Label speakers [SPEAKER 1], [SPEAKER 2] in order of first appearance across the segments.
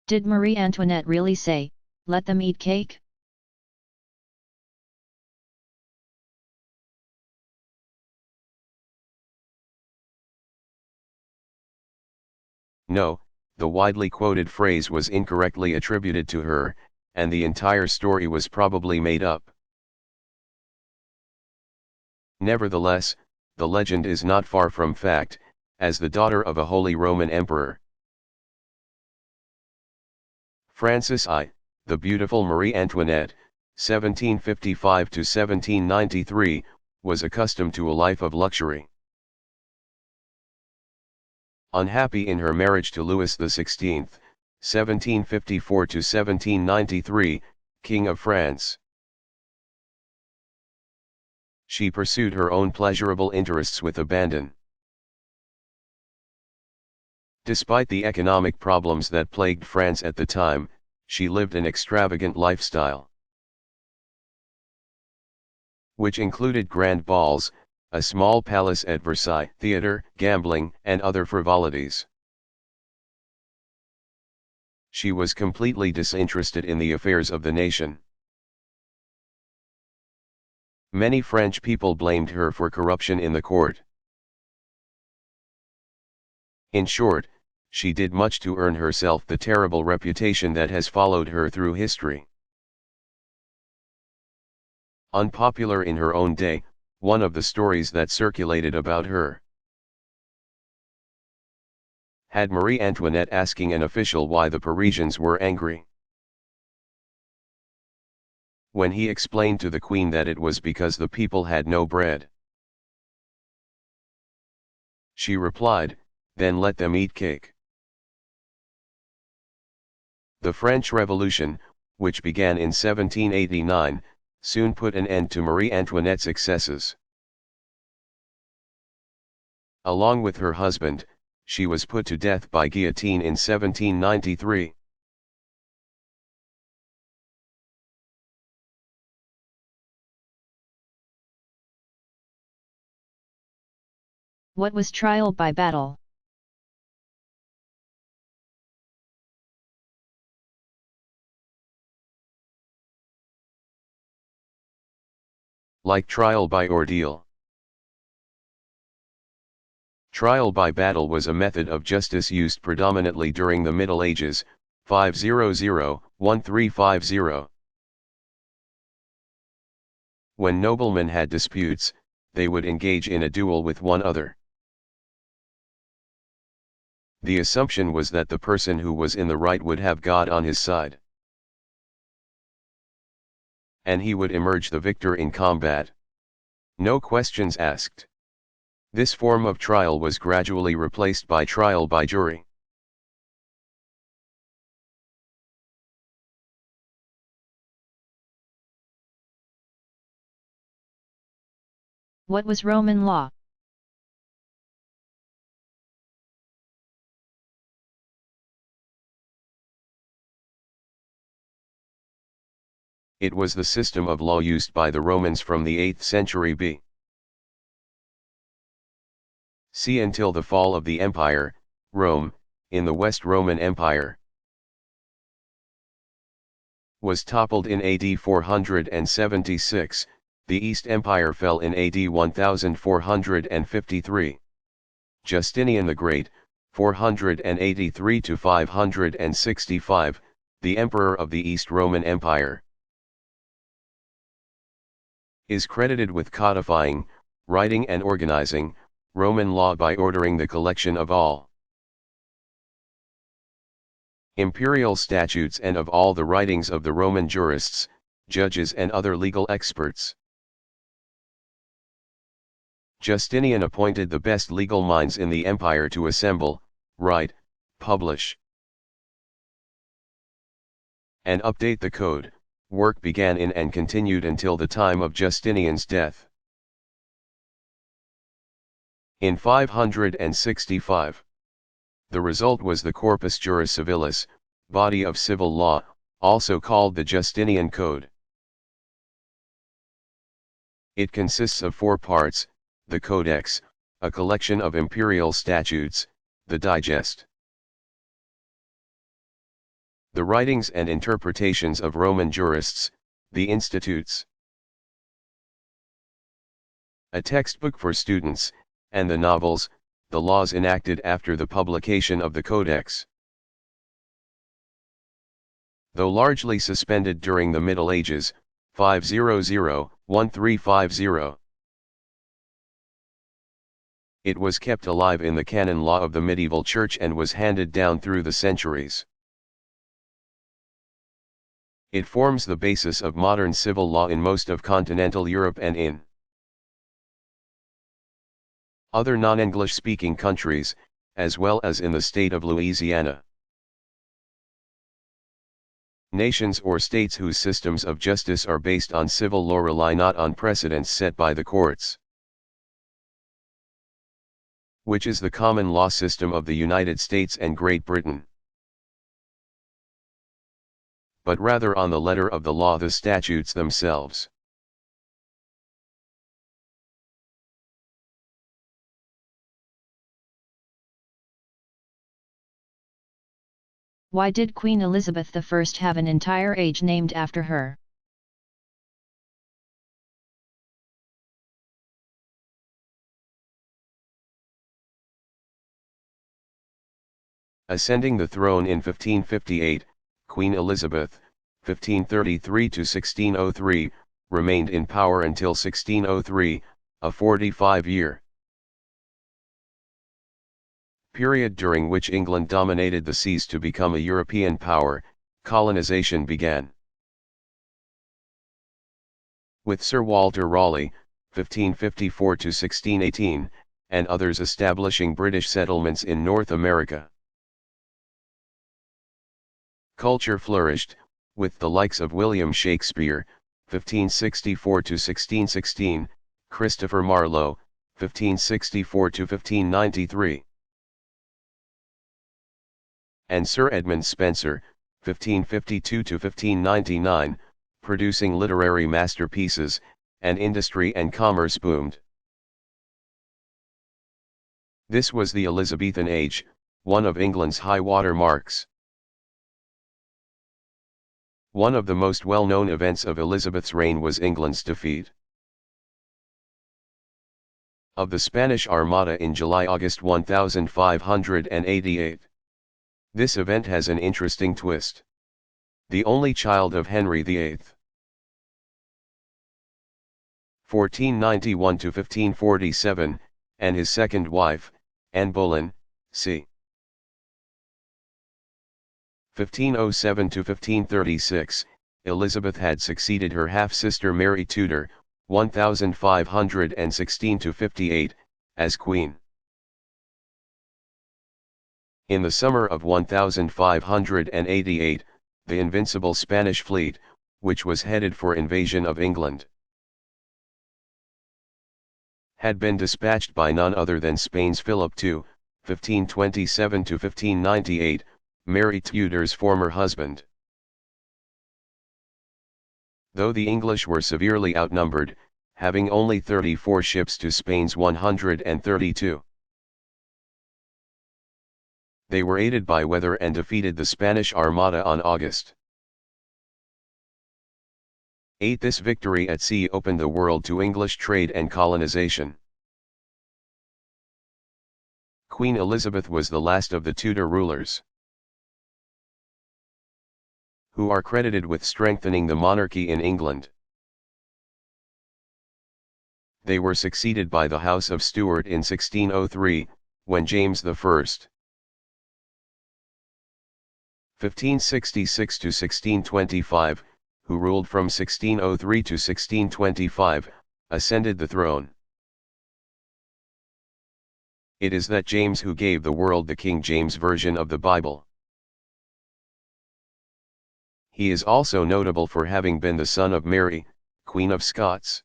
[SPEAKER 1] Did Marie Antoinette really say, "Let them eat cake"?
[SPEAKER 2] No, the widely quoted phrase was incorrectly attributed to her, and the entire story was probably made up. Nevertheless, the legend is not far from fact, as the daughter of a Holy Roman Emperor, Francis I, the beautiful Marie Antoinette, 1755 to 1793, was accustomed to a life of luxury. Unhappy in her marriage to Louis XVI, 1754 to 1793, King of France, she pursued her own pleasurable interests with abandon. Despite the economic problems that plagued France at the time, she lived an extravagant lifestyle, which included grand balls, a small palace at Versailles, theatre, gambling, and other frivolities. She was completely disinterested in the affairs of the nation. Many French people blamed her for corruption in the court. In short, she did much to earn herself the terrible reputation that has followed her through history. Unpopular in her own day, one of the stories that circulated about her had Marie Antoinette asking an official why the Parisians were angry. When he explained to the queen that it was because the people had no bread, she replied, "Then let them eat cake." The French Revolution, which began in 1789, soon put an end to Marie Antoinette's excesses. Along with her husband, she was put to death by guillotine in 1793.
[SPEAKER 1] What was trial by battle?
[SPEAKER 2] Like trial by ordeal. Trial by battle was a method of justice used predominantly during the Middle Ages, 500–1350. When noblemen had disputes, they would engage in a duel with one another. The assumption was that the person who was in the right would have God on his side, and he would emerge the victor in combat. No questions asked. This form of trial was gradually replaced by trial by jury.
[SPEAKER 1] What was Roman law?
[SPEAKER 2] It was the system of law used by the Romans from the 8th century B.C. until the fall of the empire, Rome, in the West Roman Empire, was toppled in AD 476, the East Empire fell in AD 1453. Justinian the Great, 483 to 565, the Emperor of the East Roman Empire, is credited with codifying, writing and organizing Roman law by ordering the collection of all imperial statutes and of all the writings of the Roman jurists, judges and other legal experts. Justinian appointed the best legal minds in the empire to assemble, write, publish, and update the code. Work began in and continued until the time of Justinian's death in 565. The result was the Corpus Juris Civilis, body of civil law, also called the Justinian Code. It consists of 4 parts: the Codex, a collection of imperial statutes; the Digest, The writings and interpretations of Roman jurists, the institutes, a textbook for students, and the novels, the laws enacted after the publication of the Codex. Though largely suspended during the Middle Ages, 500-1350, it was kept alive in the canon law of the medieval church and was handed down through the centuries. It forms the basis of modern civil law in most of continental Europe and in other non-English speaking countries, as well as in the state of Louisiana. Nations or states whose systems of justice are based on civil law rely not on precedents set by the courts, which is the common law system of the United States and Great Britain, but rather on the letter of the law, the statutes themselves.
[SPEAKER 1] Why did Queen Elizabeth I have an entire age named after her?
[SPEAKER 2] Ascending the throne in 1558, Queen Elizabeth, 1533–1603, remained in power until 1603, a 45-year period during which England dominated the seas. To become a European power, colonization began. With Sir Walter Raleigh, 1554–1618, and others establishing British settlements in North America. Culture flourished, with the likes of William Shakespeare, 1564–1616, Christopher Marlowe, 1564–1593. and Sir Edmund Spenser, 1552–1599, producing literary masterpieces, and industry and commerce boomed. This was the Elizabethan age, one of England's high water marks. One of the most well-known events of Elizabeth's reign was England's defeat of the Spanish Armada in July–August 1588. This event has an interesting twist. The only child of Henry VIII, 1491–1547, and his second wife, Anne Boleyn, c. 1507–1536, Elizabeth had succeeded her half-sister Mary Tudor, 1516–58, as queen. In the summer of 1588, the invincible Spanish fleet, which was headed for invasion of England, had been dispatched by none other than Spain's Philip II, 1527–1598, Mary Tudor's former husband. Though the English were severely outnumbered, having only 34 ships to Spain's 132. They were aided by weather and defeated the Spanish Armada on August 8. This victory at sea opened the world to English trade and colonization. Queen Elizabeth was the last of the Tudor rulers who are credited with strengthening the monarchy in England. They were succeeded by the House of Stuart in 1603, when James I, 1566–1625, who ruled from 1603 to 1625, ascended the throne. It is that James who gave the world the King James Version of the Bible. He is also notable for having been the son of Mary, Queen of Scots.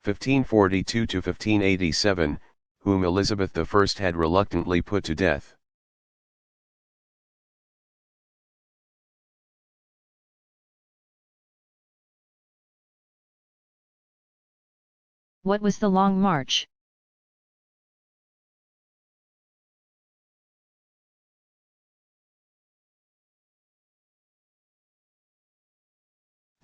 [SPEAKER 2] 1542–1587, whom Elizabeth I had reluctantly put to death.
[SPEAKER 1] What was the Long March?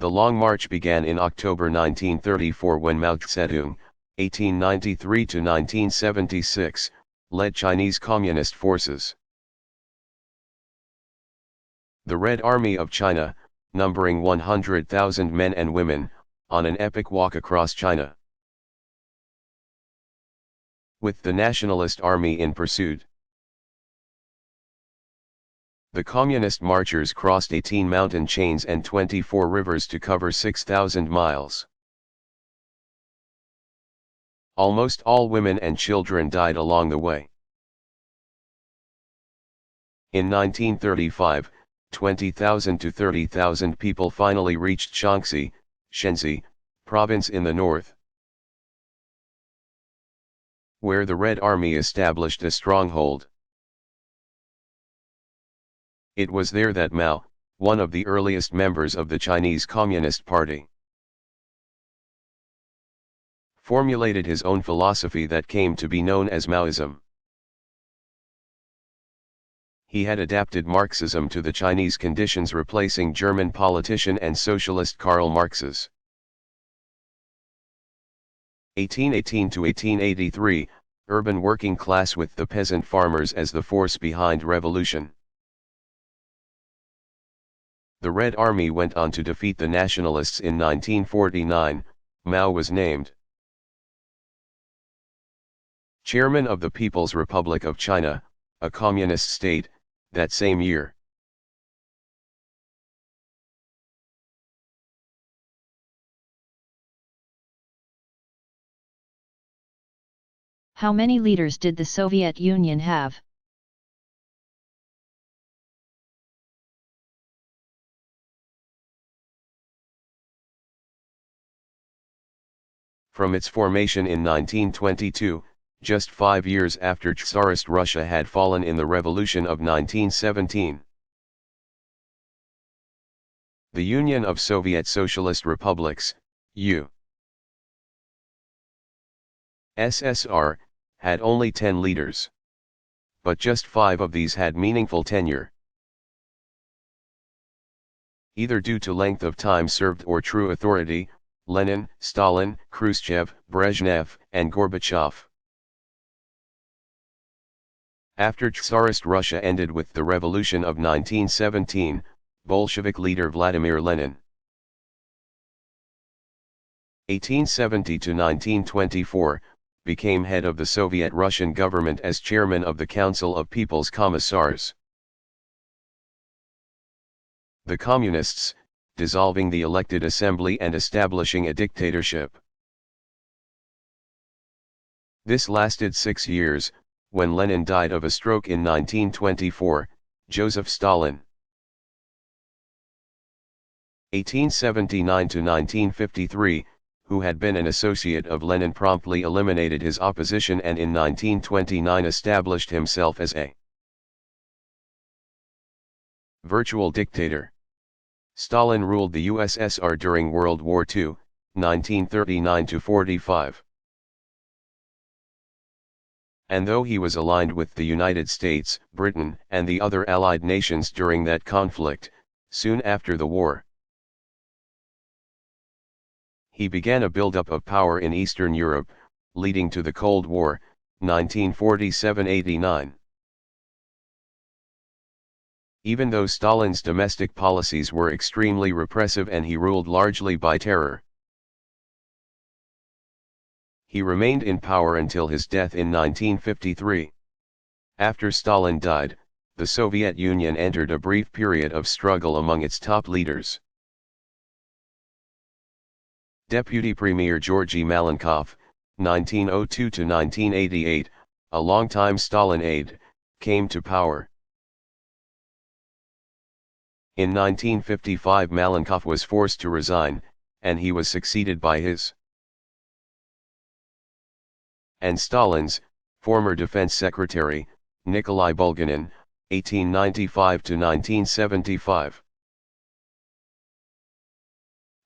[SPEAKER 2] The Long March began in October 1934 when Mao Zedong, 1893 to 1976, led Chinese Communist forces. The Red Army of China, numbering 100,000 men and women, on an epic walk across China, with the Nationalist Army in pursuit. The Communist marchers crossed 18 mountain chains and 24 rivers to cover 6,000 miles. Almost all women and children died along the way. In 1935, 20,000 to 30,000 people finally reached Shaanxi, Shenzi, province in the north, where the Red Army established a stronghold. It was there that Mao, one of the earliest members of the Chinese Communist Party, formulated his own philosophy that came to be known as Maoism. He had adapted Marxism to the Chinese conditions, replacing German politician and socialist Karl Marx's 1818 to 1883, urban working class with the peasant farmers as the force behind revolution. The Red Army went on to defeat the Nationalists in 1949. Mao was named chairman of the People's Republic of China, a communist state, that same year.
[SPEAKER 1] How many leaders did the Soviet Union have?
[SPEAKER 2] From its formation in 1922, just 5 years after Tsarist Russia had fallen in the Revolution of 1917. The Union of Soviet Socialist Republics, USSR, had only 10 leaders. But just 5 of these had meaningful tenure, either due to length of time served or true authority: Lenin, Stalin, Khrushchev, Brezhnev, and Gorbachev. After Tsarist Russia ended with the Revolution of 1917, Bolshevik leader Vladimir Lenin, 1870 to 1924, became head of the Soviet Russian government as chairman of the Council of People's Commissars. The Communists, dissolving the elected assembly and establishing a dictatorship. This lasted 6 years. When Lenin died of a stroke in 1924, Joseph Stalin, 1879 to 1953, who had been an associate of Lenin, promptly eliminated his opposition and in 1929 established himself as a virtual dictator. Stalin ruled the USSR during World War II, 1939 to 45. And though he was aligned with the United States, Britain, and the other Allied nations during that conflict, soon after the war, he began a buildup of power in Eastern Europe, leading to the Cold War, 1947-89. Even though Stalin's domestic policies were extremely repressive and he ruled largely by terror, he remained in power until his death in 1953. After Stalin died, the Soviet Union entered a brief period of struggle among its top leaders. Deputy Premier Georgy Malenkov, 1902 to 1988, a longtime Stalin aide, came to power. In 1955 Malenkov was forced to resign, and he was succeeded by his and Stalin's former defense secretary, Nikolai Bulganin, 1895 to 1975.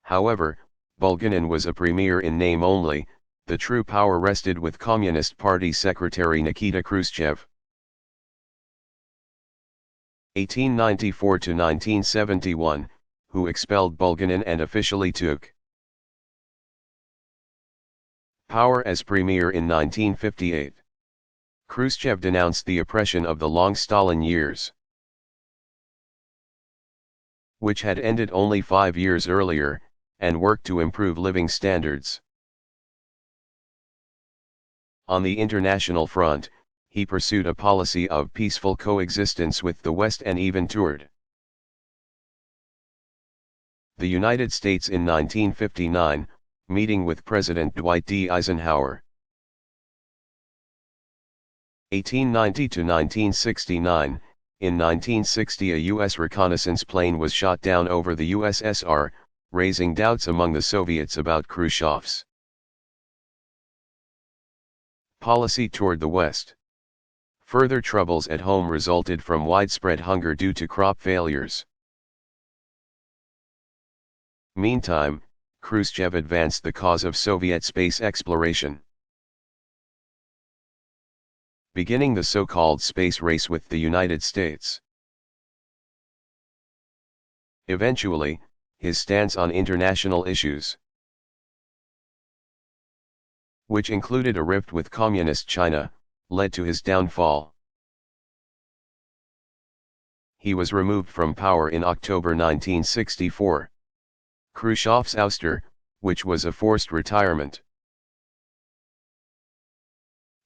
[SPEAKER 2] However, Bulganin was a premier in name only. The true power rested with Communist Party Secretary Nikita Khrushchev. 1894 to 1971, who expelled Bulganin and officially took power as premier in 1958. Khrushchev denounced the oppression of the long Stalin years, which had ended only 5 years earlier, and worked to improve living standards. On the international front, he pursued a policy of peaceful coexistence with the West and even toured the United States in 1959, meeting with President Dwight D. Eisenhower. 1890 to 1969, in 1960 a U.S. reconnaissance plane was shot down over the USSR, raising doubts among the Soviets about Khrushchev's policy toward the West. Further troubles at home resulted from widespread hunger due to crop failures. Meantime, Khrushchev advanced the cause of Soviet space exploration, beginning the so-called space race with the United States. Eventually, his stance on international issues, which included a rift with Communist China, led to his downfall. He was removed from power in October 1964. Khrushchev's ouster, which was a forced retirement,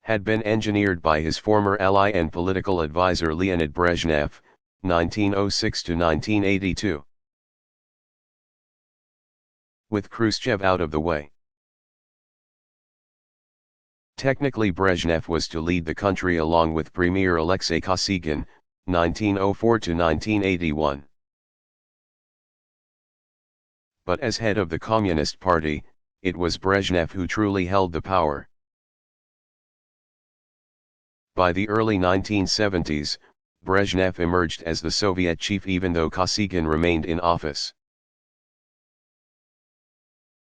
[SPEAKER 2] had been engineered by his former ally and political advisor Leonid Brezhnev, 1906 to 1982. With Khrushchev out of the way, technically Brezhnev was to lead the country along with Premier Alexei Kosygin, 1904 to 1981. But as head of the Communist Party, it was Brezhnev who truly held the power. By the early 1970s, Brezhnev emerged as the Soviet chief even though Kosygin remained in office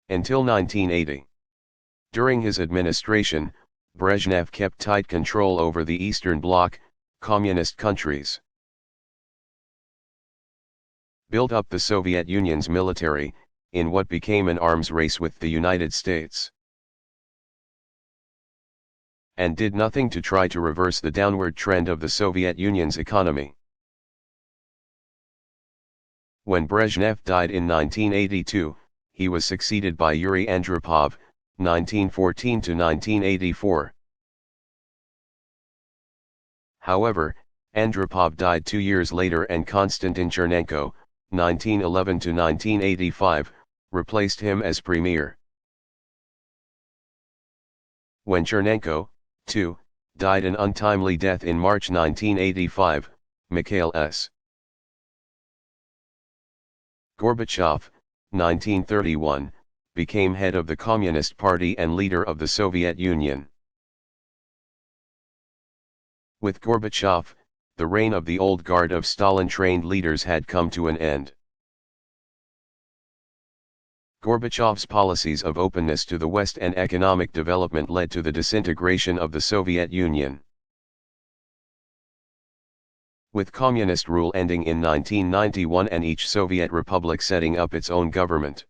[SPEAKER 2] until 1980. During his administration, Brezhnev kept tight control over the Eastern Bloc, communist countries, built up the Soviet Union's military, in what became an arms race with the United States, and did nothing to try to reverse the downward trend of the Soviet Union's economy. When Brezhnev died in 1982, he was succeeded by Yuri Andropov, 1914 to 1984. However, Andropov died 2 years later and Konstantin Chernenko, 1911 to 1985, replaced him as premier. When Chernenko, too, died an untimely death in March 1985, Mikhail S. Gorbachev, 1931, became head of the Communist Party and leader of the Soviet Union. With Gorbachev, the reign of the old guard of Stalin-trained leaders had come to an end. Gorbachev's policies of openness to the West and economic development led to the disintegration of the Soviet Union, with communist rule ending in 1991 and each Soviet republic setting up its own government.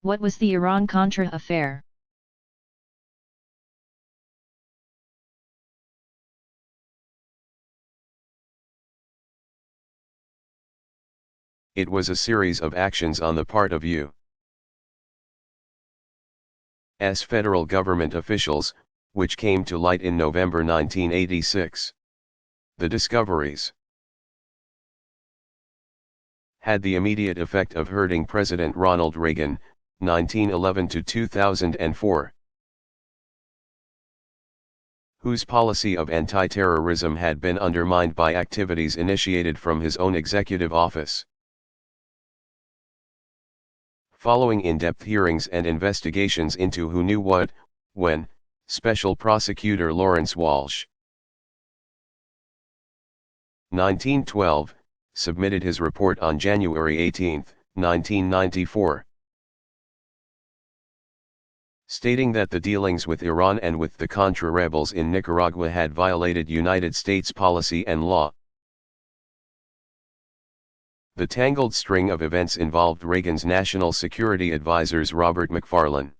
[SPEAKER 1] What was the Iran-Contra affair?
[SPEAKER 2] It was a series of actions on the part of U.S. federal government officials, which came to light in November 1986. The discoveries had the immediate effect of hurting President Ronald Reagan, 1911 to 2004, whose policy of anti-terrorism had been undermined by activities initiated from his own executive office. Following in-depth hearings and investigations into who knew what, when, Special Prosecutor Lawrence Walsh, 1912, submitted his report on January 18, 1994. stating that the dealings with Iran and with the Contra rebels in Nicaragua had violated United States policy and law. The tangled string of events involved Reagan's national security advisors Robert McFarlane,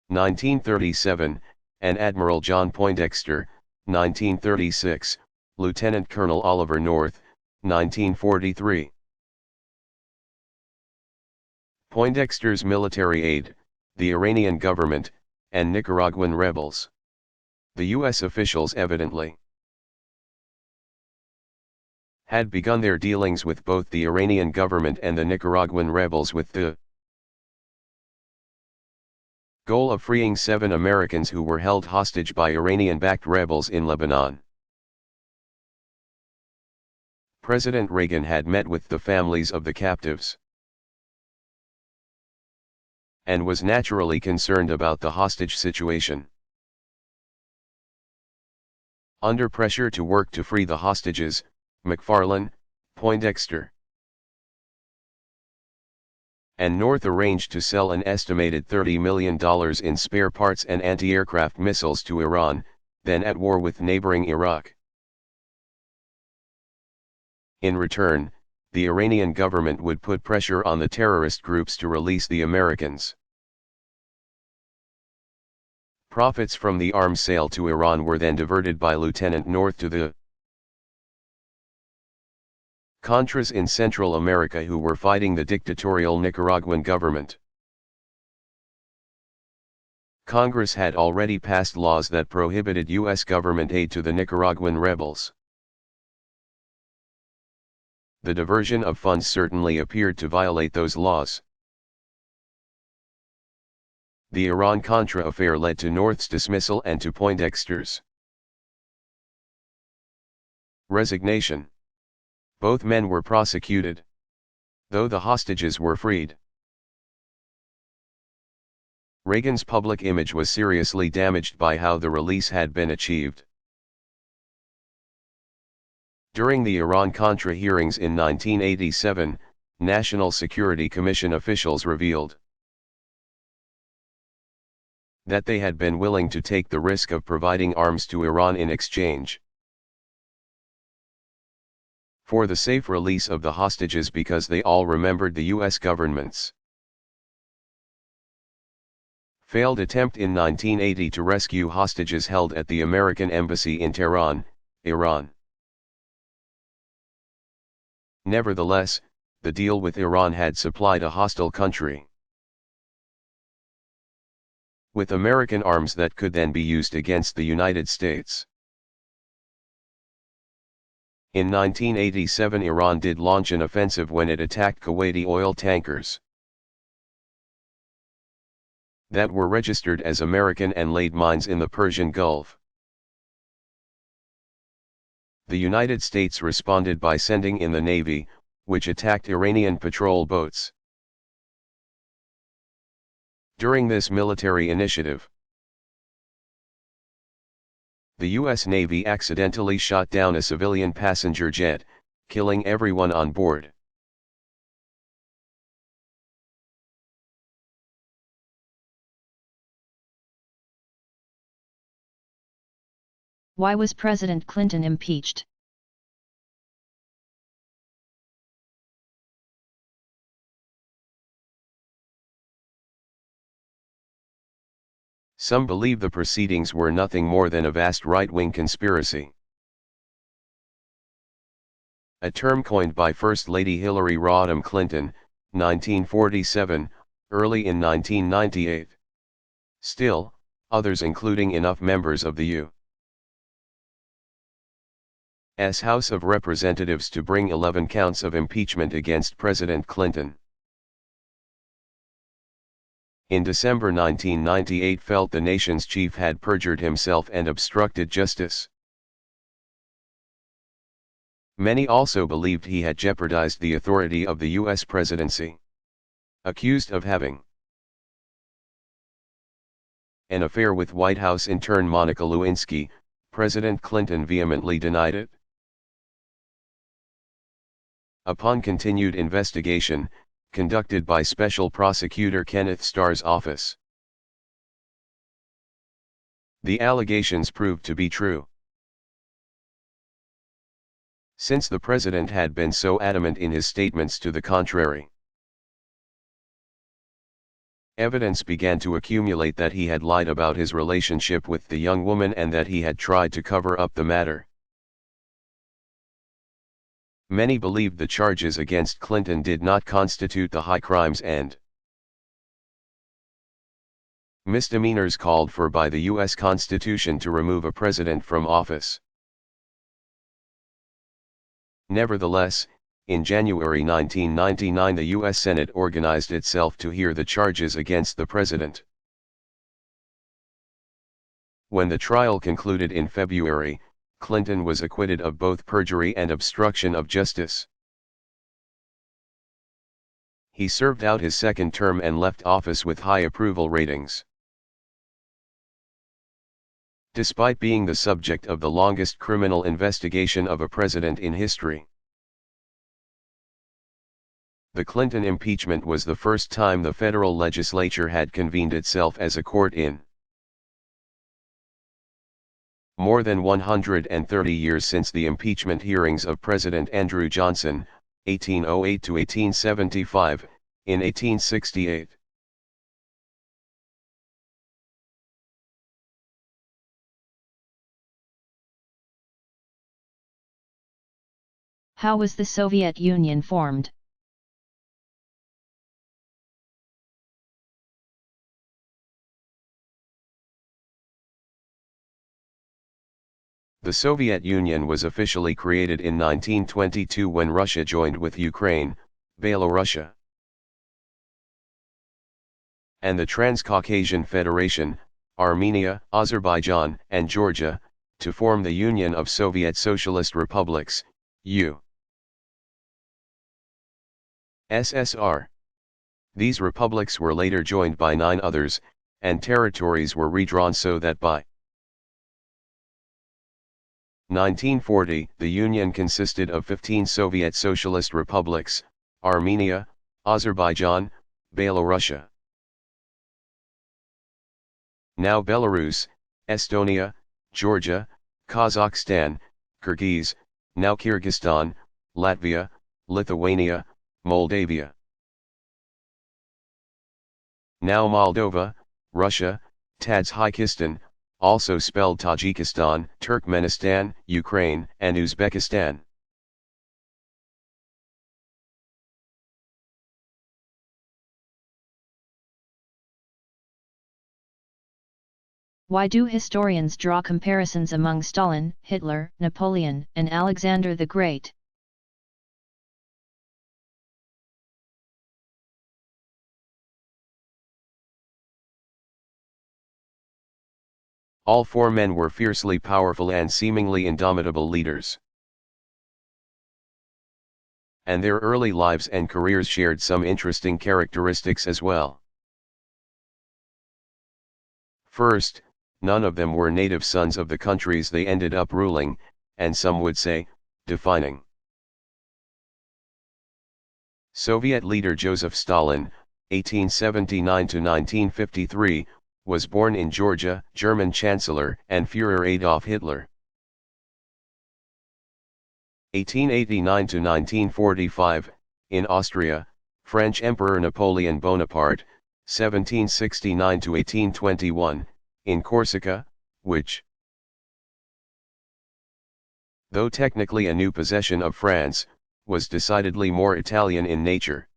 [SPEAKER 2] 1937, and Admiral John Poindexter, 1936, Lieutenant Colonel Oliver North, 1943. Poindexter's military aid, the Iranian government, and Nicaraguan rebels. The U.S. officials evidently had begun their dealings with both the Iranian government and the Nicaraguan rebels with the goal of freeing 7 Americans who were held hostage by Iranian-backed rebels in Lebanon. President Reagan had met with the families of the captives and was naturally concerned about the hostage situation. Under pressure to work to free the hostages, McFarlane, Poindexter, and North arranged to sell an estimated $30 million in spare parts and anti-aircraft missiles to Iran, then at war with neighboring Iraq. In return, the Iranian government would put pressure on the terrorist groups to release the Americans. Profits from the arms sale to Iran were then diverted by Lieutenant North to the Contras in Central America who were fighting the dictatorial Nicaraguan government. Congress had already passed laws that prohibited U.S. government aid to the Nicaraguan rebels. The diversion of funds certainly appeared to violate those laws. The Iran-Contra affair led to North's dismissal and to Poindexter's resignation. Both men were prosecuted, though the hostages were freed. Reagan's public image was seriously damaged by how the release had been achieved. During the Iran-Contra hearings in 1987, National Security Commission officials revealed that they had been willing to take the risk of providing arms to Iran in exchange for the safe release of the hostages because they all remembered the U.S. government's failed attempt in 1980 to rescue hostages held at the American Embassy in Tehran, Iran. Nevertheless, the deal with Iran had supplied a hostile country with American arms that could then be used against the United States. In 1987 Iran did launch an offensive when it attacked Kuwaiti oil tankers that were registered as American and laid mines in the Persian Gulf. The United States responded by sending in the Navy, which attacked Iranian patrol boats. During this military initiative, the U.S. Navy accidentally shot down a civilian passenger jet, killing everyone on board.
[SPEAKER 1] Why was President Clinton impeached?
[SPEAKER 2] Some believe the proceedings were nothing more than a vast right-wing conspiracy. A term coined by First Lady Hillary Rodham Clinton, 1947, early in 1998. Still, others including enough members of the U.S. House of Representatives to bring 11 counts of impeachment against President Clinton. In December 1998 felt the nation's chief had perjured himself and obstructed justice. Many also believed he had jeopardized the authority of the U.S. presidency. Accused of having an affair with White House intern Monica Lewinsky, President Clinton vehemently denied it. Upon continued investigation, conducted by Special Prosecutor Kenneth Starr's office. The allegations proved to be true. Since the president had been so adamant in his statements to the contrary, evidence began to accumulate that he had lied about his relationship with the young woman and that he had tried to cover up the matter. Many believed the charges against Clinton did not constitute the high crimes and misdemeanors called for by the U.S. Constitution to remove a president from office. Nevertheless, in January 1999 the U.S. Senate organized itself to hear the charges against the president. When the trial concluded in February, Clinton was acquitted of both perjury and obstruction of justice. He served out his second term and left office with high approval ratings. Despite being the subject of the longest criminal investigation of a president in history, the Clinton impeachment was the first time the federal legislature had convened itself as a court in more than 130 years since the impeachment hearings of President Andrew Johnson, 1808 to 1875, in 1868.
[SPEAKER 1] How was the Soviet Union formed?
[SPEAKER 2] The Soviet Union was officially created in 1922 when Russia joined with Ukraine, Belarus, and the Transcaucasian Federation, Armenia, Azerbaijan, and Georgia, to form the Union of Soviet Socialist Republics, USSR. These republics were later joined by 9 others, and territories were redrawn so that by 1940, the Union consisted of 15 Soviet Socialist Republics, Armenia, Azerbaijan, Belarus, now Belarus, Estonia, Georgia, Kazakhstan, Kyrgyz, now Kyrgyzstan, Latvia, Lithuania, Moldavia, now Moldova, Russia, Tajikistan, also spelled Tajikistan, Turkmenistan, Ukraine, and Uzbekistan.
[SPEAKER 1] Why do historians draw comparisons among Stalin, Hitler, Napoleon, and Alexander the Great?
[SPEAKER 2] All 4 men were fiercely powerful and seemingly indomitable leaders. And their early lives and careers shared some interesting characteristics as well. First, none of them were native sons of the countries they ended up ruling, and some would say, defining. Soviet leader Joseph Stalin, 1879 to 1953, was born in Georgia. German Chancellor and Führer Adolf Hitler, 1889 to 1945, in Austria. French Emperor Napoleon Bonaparte, 1769 to 1821, in Corsica, which, though technically a new possession of France, was decidedly more Italian in nature.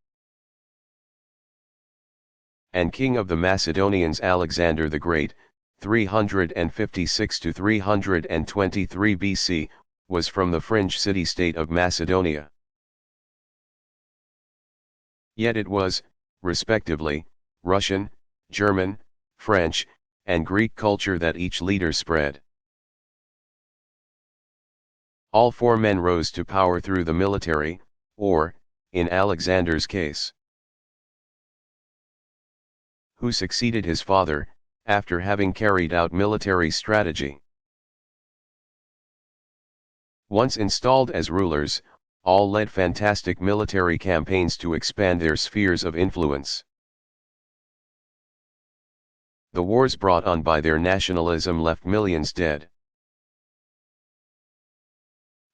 [SPEAKER 2] And King of the Macedonians Alexander the Great, 356 to 323 BC, was from the fringe city-state of Macedonia. Yet it was, respectively, Russian, German, French, and Greek culture that each leader spread. All 4 men rose to power through the military, or, in Alexander's case, who succeeded his father, after having carried out military strategy. Once installed as rulers, all led fantastic military campaigns to expand their spheres of influence. The wars brought on by their nationalism left millions dead.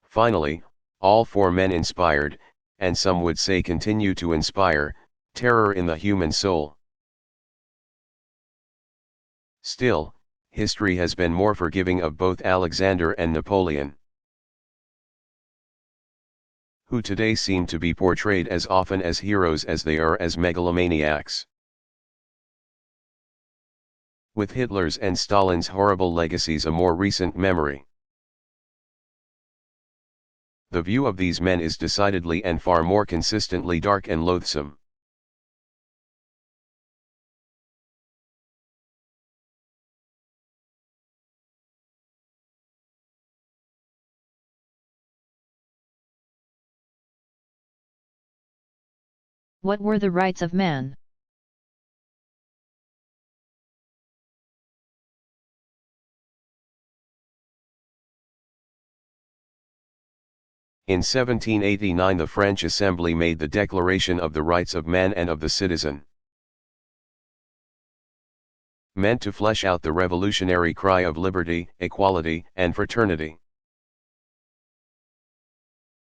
[SPEAKER 2] Finally, all four men inspired, and some would say continue to inspire, terror in the human soul. Still, history has been more forgiving of both Alexander and Napoleon, who today seem to be portrayed as often as heroes as they are as megalomaniacs. With Hitler's and Stalin's horrible legacies a more recent memory. The view of these men is decidedly and far more consistently dark and loathsome.
[SPEAKER 1] What were the rights of man?
[SPEAKER 2] In 1789 the French Assembly made the Declaration of the Rights of Man and of the Citizen, meant to flesh out the revolutionary cry of liberty, equality, and fraternity.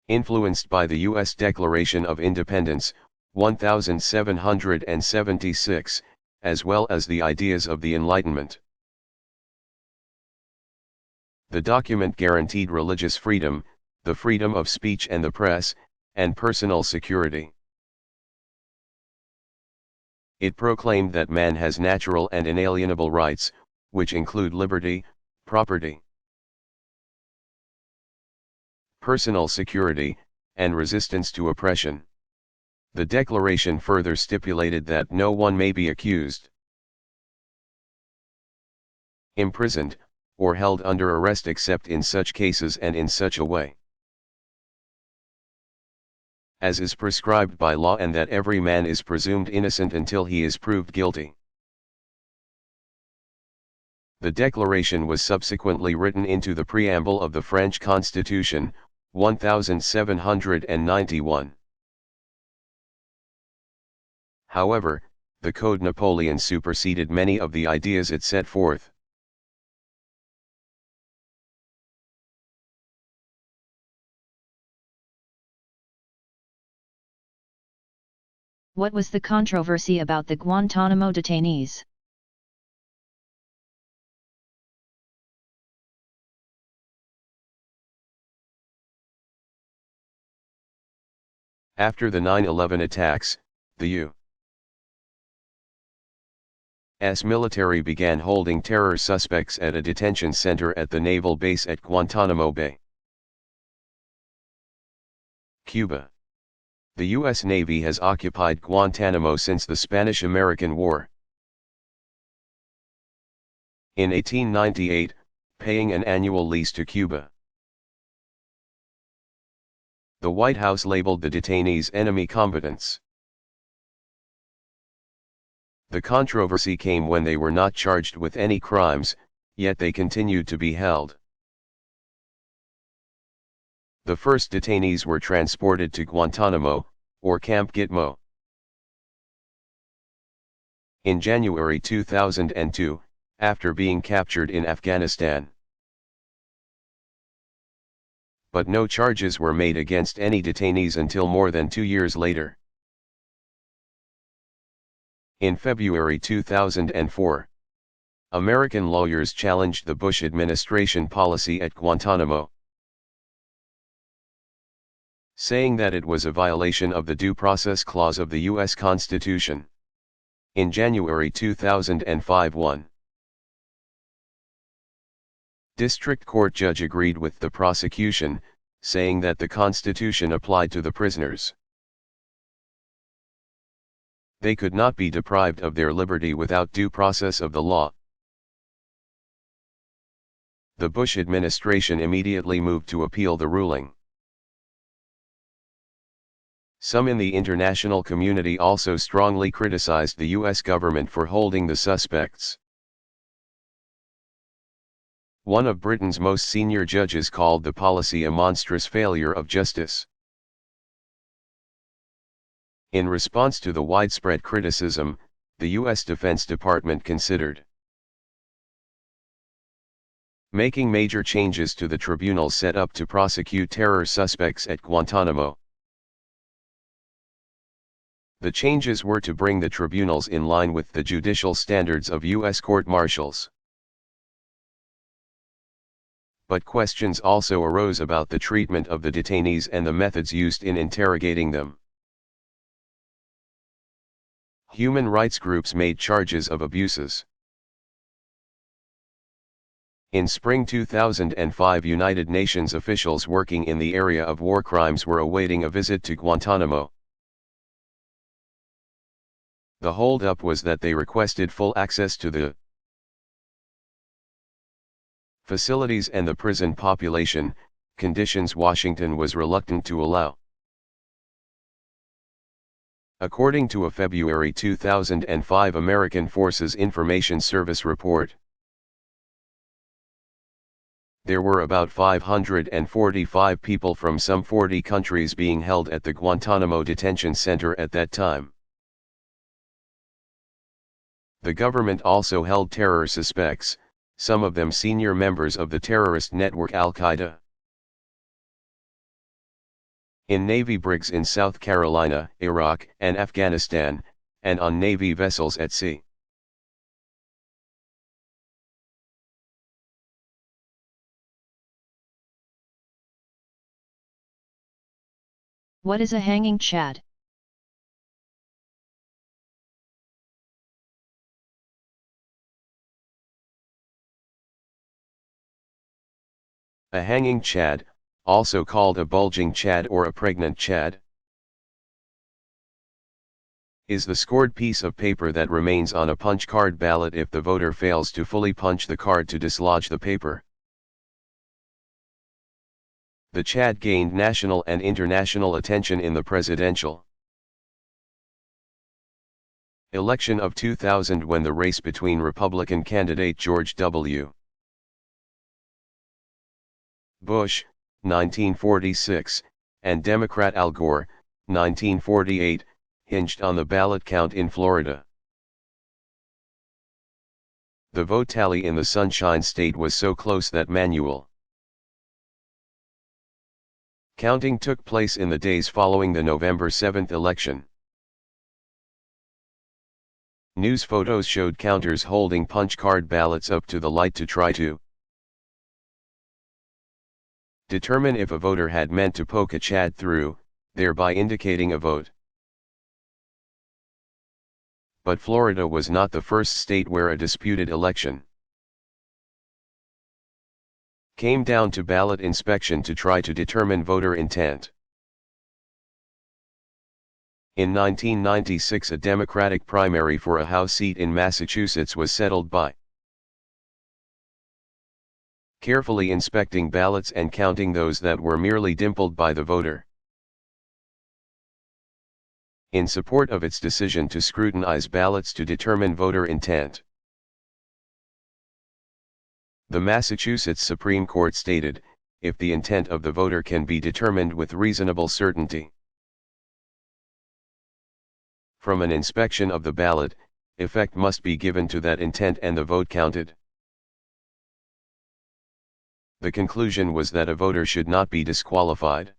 [SPEAKER 2] Influenced by the U.S. Declaration of Independence, 1776, as well as the ideas of the Enlightenment. The document guaranteed religious freedom, the freedom of speech and the press, and personal security. It proclaimed that man has natural and inalienable rights, which include liberty, property, personal security, and resistance to oppression. The Declaration further stipulated that no one may be accused, imprisoned, or held under arrest except in such cases and in such a way as is prescribed by law, and that every man is presumed innocent until he is proved guilty. The Declaration was subsequently written into the preamble of the French Constitution, 1791. However, the Code Napoleon superseded many of the ideas it set forth.
[SPEAKER 1] What was the controversy about the Guantanamo detainees?
[SPEAKER 2] After the 9/11 attacks, the U.S. military began holding terror suspects at a detention center at the naval base at Guantanamo Bay, Cuba. The U.S. Navy has occupied Guantanamo since the Spanish-American War. In 1898, paying an annual lease to Cuba. The White House labeled the detainees enemy combatants. The controversy came when they were not charged with any crimes, yet they continued to be held. The first detainees were transported to Guantanamo, or Camp Gitmo, in January 2002, after being captured in Afghanistan. But no charges were made against any detainees until more than 2 years later. In February 2004, American lawyers challenged the Bush administration policy at Guantanamo, saying that it was a violation of the Due Process Clause of the U.S. Constitution. In January 2005, one district court judge agreed with the prosecution, saying that the Constitution applied to the prisoners. They could not be deprived of their liberty without due process of the law. The Bush administration immediately moved to appeal the ruling. Some in the international community also strongly criticized the U.S. government for holding the suspects. One of Britain's most senior judges called the policy a monstrous failure of justice. In response to the widespread criticism, the U.S. Defense Department considered making major changes to the tribunal set up to prosecute terror suspects at Guantanamo. The changes were to bring the tribunals in line with the judicial standards of U.S. court-martials. But questions also arose about the treatment of the detainees and the methods used in interrogating them. Human rights groups made charges of abuses. In spring 2005, United Nations officials working in the area of war crimes were awaiting a visit to Guantanamo. The hold-up was that they requested full access to the facilities and the prison population, conditions Washington was reluctant to allow. According to a February 2005 American Forces Information Service report, there were about 545 people from some 40 countries being held at the Guantanamo Detention Center at that time. The government also held terror suspects, some of them senior members of the terrorist network Al-Qaeda. In Navy brigs in South Carolina, Iraq, and Afghanistan, and on Navy vessels at sea.
[SPEAKER 1] What is a hanging Chad?
[SPEAKER 2] A hanging Chad, also called a bulging Chad or a pregnant Chad, is the scored piece of paper that remains on a punch card ballot if the voter fails to fully punch the card to dislodge the paper. The Chad gained national and international attention in the presidential election of 2000 when the race between Republican candidate George W. Bush, 1946, and Democrat Al Gore, 1948, hinged on the ballot count in Florida. The vote tally in the Sunshine State was so close that manual counting took place in the days following the November 7 election. News photos showed counters holding punch card ballots up to the light to try to determine if a voter had meant to poke a Chad through, thereby indicating a vote. But Florida was not the first state where a disputed election came down to ballot inspection to try to determine voter intent. In 1996, a Democratic primary for a House seat in Massachusetts was settled by carefully inspecting ballots and counting those that were merely dimpled by the voter. In support of its decision to scrutinize ballots to determine voter intent, the Massachusetts Supreme Court stated, if the intent of the voter can be determined with reasonable certainty from an inspection of the ballot, effect must be given to that intent and the vote counted. The conclusion was that a voter should not be disqualified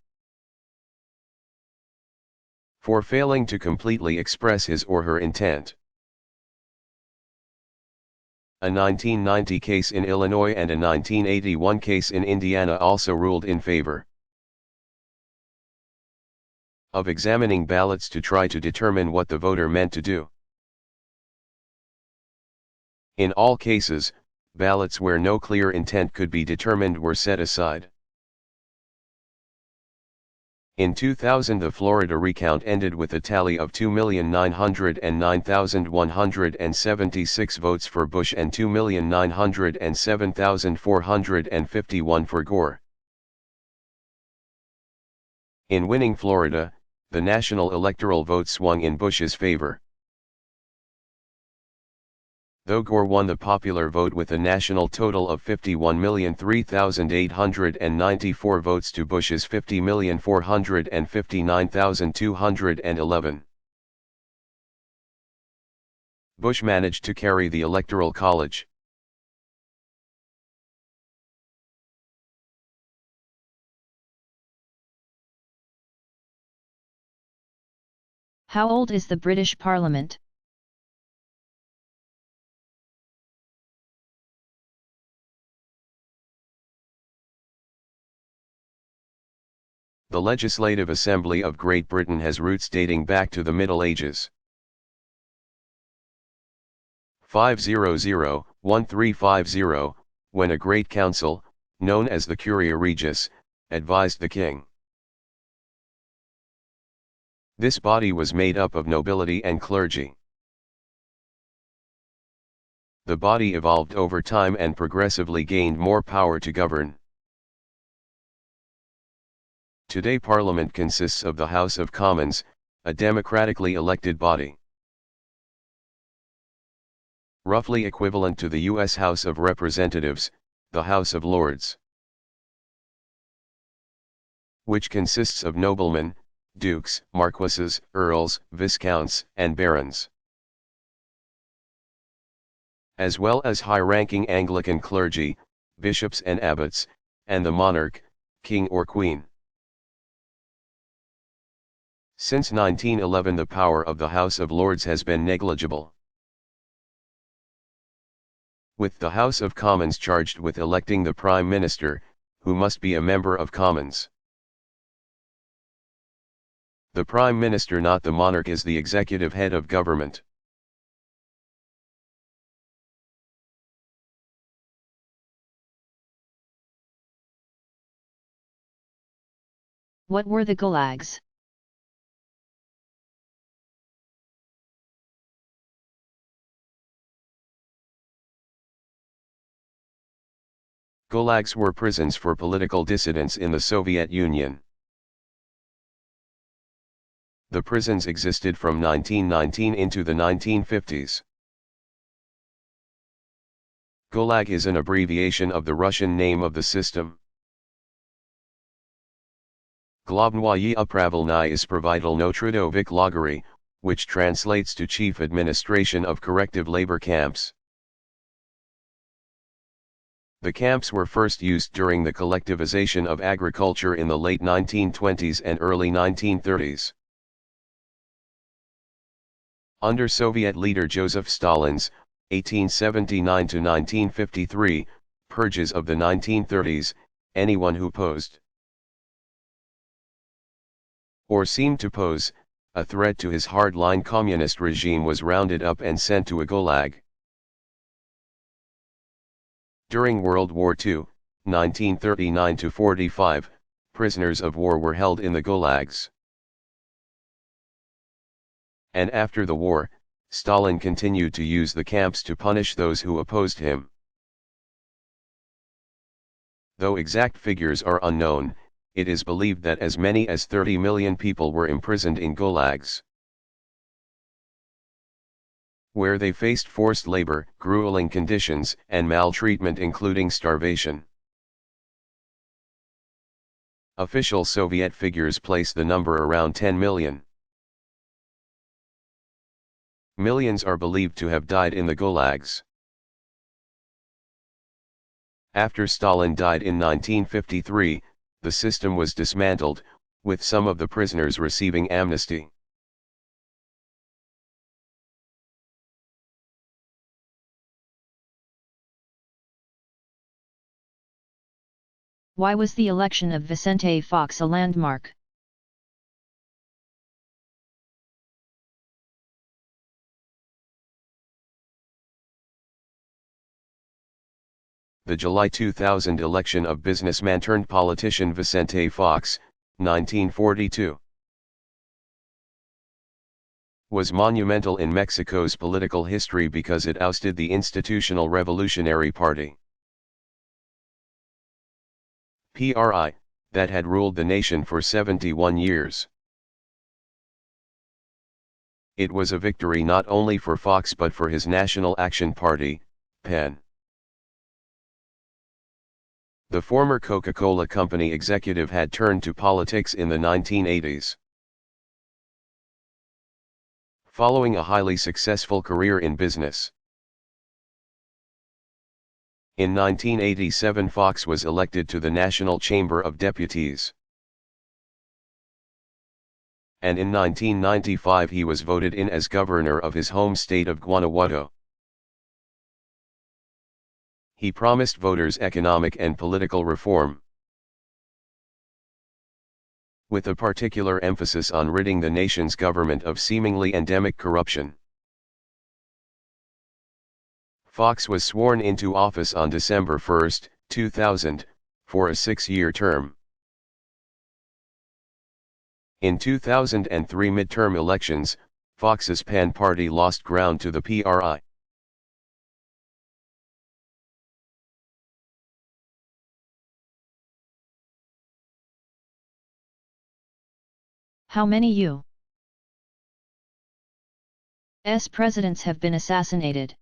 [SPEAKER 2] for failing to completely express his or her intent. A 1990 case in Illinois and a 1981 case in Indiana also ruled in favor of examining ballots to try to determine what the voter meant to do. In all cases, ballots where no clear intent could be determined were set aside. In 2000, the Florida recount ended with a tally of 2,909,176 votes for Bush and 2,907,451 for Gore. In winning Florida, the national electoral vote swung in Bush's favor. Though Gore won the popular vote with a national total of 51,003,894 votes to Bush's 50,459,211. Bush managed to carry the Electoral College.
[SPEAKER 1] How old is the British Parliament?
[SPEAKER 2] The Legislative Assembly of Great Britain has roots dating back to the Middle Ages. 500-1350, when a great council, known as the Curia Regis, advised the king. This body was made up of nobility and clergy. The body evolved over time and progressively gained more power to govern. Today Parliament consists of the House of Commons, a democratically elected body. Roughly equivalent to the U.S. House of Representatives, the House of Lords, which consists of noblemen, dukes, marquises, earls, viscounts, and barons, as well as high-ranking Anglican clergy, bishops and abbots, and the monarch, king or queen. Since 1911 the power of the House of Lords has been negligible, with the House of Commons charged with electing the Prime Minister, who must be a member of Commons. The Prime Minister, not the monarch, is the executive head of government.
[SPEAKER 1] What were the gulags?
[SPEAKER 2] Gulags were prisons for political dissidents in the Soviet Union. The prisons existed from 1919 into the 1950s. Gulag is an abbreviation of the Russian name of the system. Globnoye upravilnye ispravitelno trudovik lagary, which translates to Chief Administration of Corrective Labor Camps. The camps were first used during the collectivization of agriculture in the late 1920s and early 1930s. Under Soviet leader Joseph Stalin's 1879–1953 purges of the 1930s, anyone who posed or seemed to pose a threat to his hardline communist regime was rounded up and sent to a gulag. During World War II, 1939–45, prisoners of war were held in the gulags. And after the war, Stalin continued to use the camps to punish those who opposed him. Though exact figures are unknown, it is believed that as many as 30 million people were imprisoned in gulags, where they faced forced labor, grueling conditions, and maltreatment including starvation. Official Soviet figures place the number around 10 million. Millions are believed to have died in the gulags. After Stalin died in 1953, the system was dismantled, with some of the prisoners receiving amnesty.
[SPEAKER 1] Why was the election of Vicente Fox a landmark?
[SPEAKER 2] The July 2000 election of businessman-turned-politician Vicente Fox, 1942, was monumental in Mexico's political history because it ousted the Institutional Revolutionary Party (PRI) that had ruled the nation for 71 years. It was a victory not only for Fox but for his National Action Party, PAN. The former Coca-Cola Company executive had turned to politics in the 1980s. following a highly successful career in business. In 1987 Fox was elected to the National Chamber of Deputies. And in 1995 he was voted in as governor of his home state of Guanajuato. He promised voters economic and political reform, with a particular emphasis on ridding the nation's government of seemingly endemic corruption. Fox was sworn into office on December 1, 2000, for a 6-year term. In 2003 midterm elections, Fox's PAN party lost ground to the PRI.
[SPEAKER 1] How many U.S. presidents have been assassinated?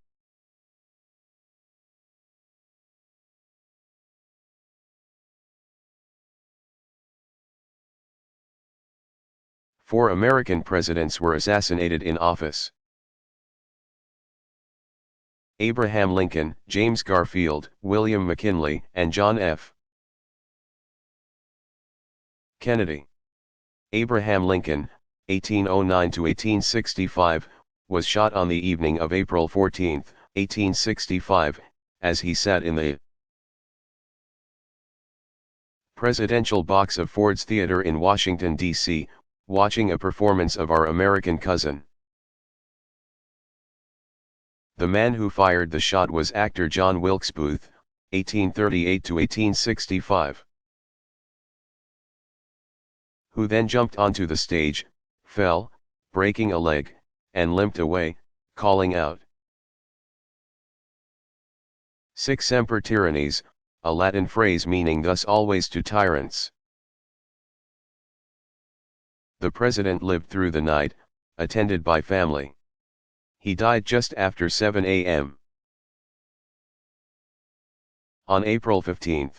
[SPEAKER 2] Four American presidents were assassinated in office: Abraham Lincoln, James Garfield, William McKinley, and John F. Kennedy. Abraham Lincoln, 1809 to 1865, was shot on the evening of April 14, 1865, as he sat in the presidential box of Ford's Theater in Washington, D.C., watching a performance of Our American Cousin. The man who fired the shot was actor John Wilkes Booth, 1838 to 1865. Who then jumped onto the stage, fell, breaking a leg, and limped away, calling out, "Sic semper tyrannis," a Latin phrase meaning "thus always to tyrants." The president lived through the night, attended by family. He died just after 7 a.m. On April 15.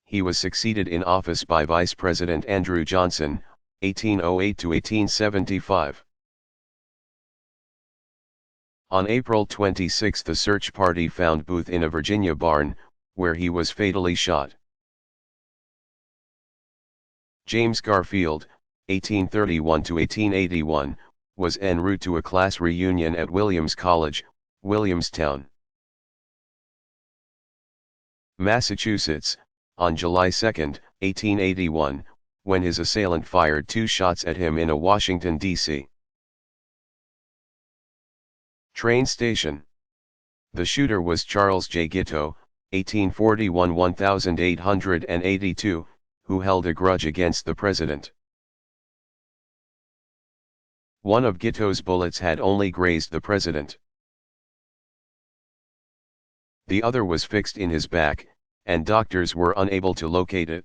[SPEAKER 2] He was succeeded in office by Vice President Andrew Johnson, 1808 to 1875. On April 26 the search party found Booth in a Virginia barn, where he was fatally shot. James Garfield, 1831 to 1881, was en route to a class reunion at Williams College, Williamstown, Massachusetts, on July 2, 1881, when his assailant fired 2 shots at him in a Washington, D.C. train station. The shooter was Charles J. Guiteau, 1841–1882, who held a grudge against the president. One of Guiteau's bullets had only grazed the president. The other was fixed in his back, and doctors were unable to locate it.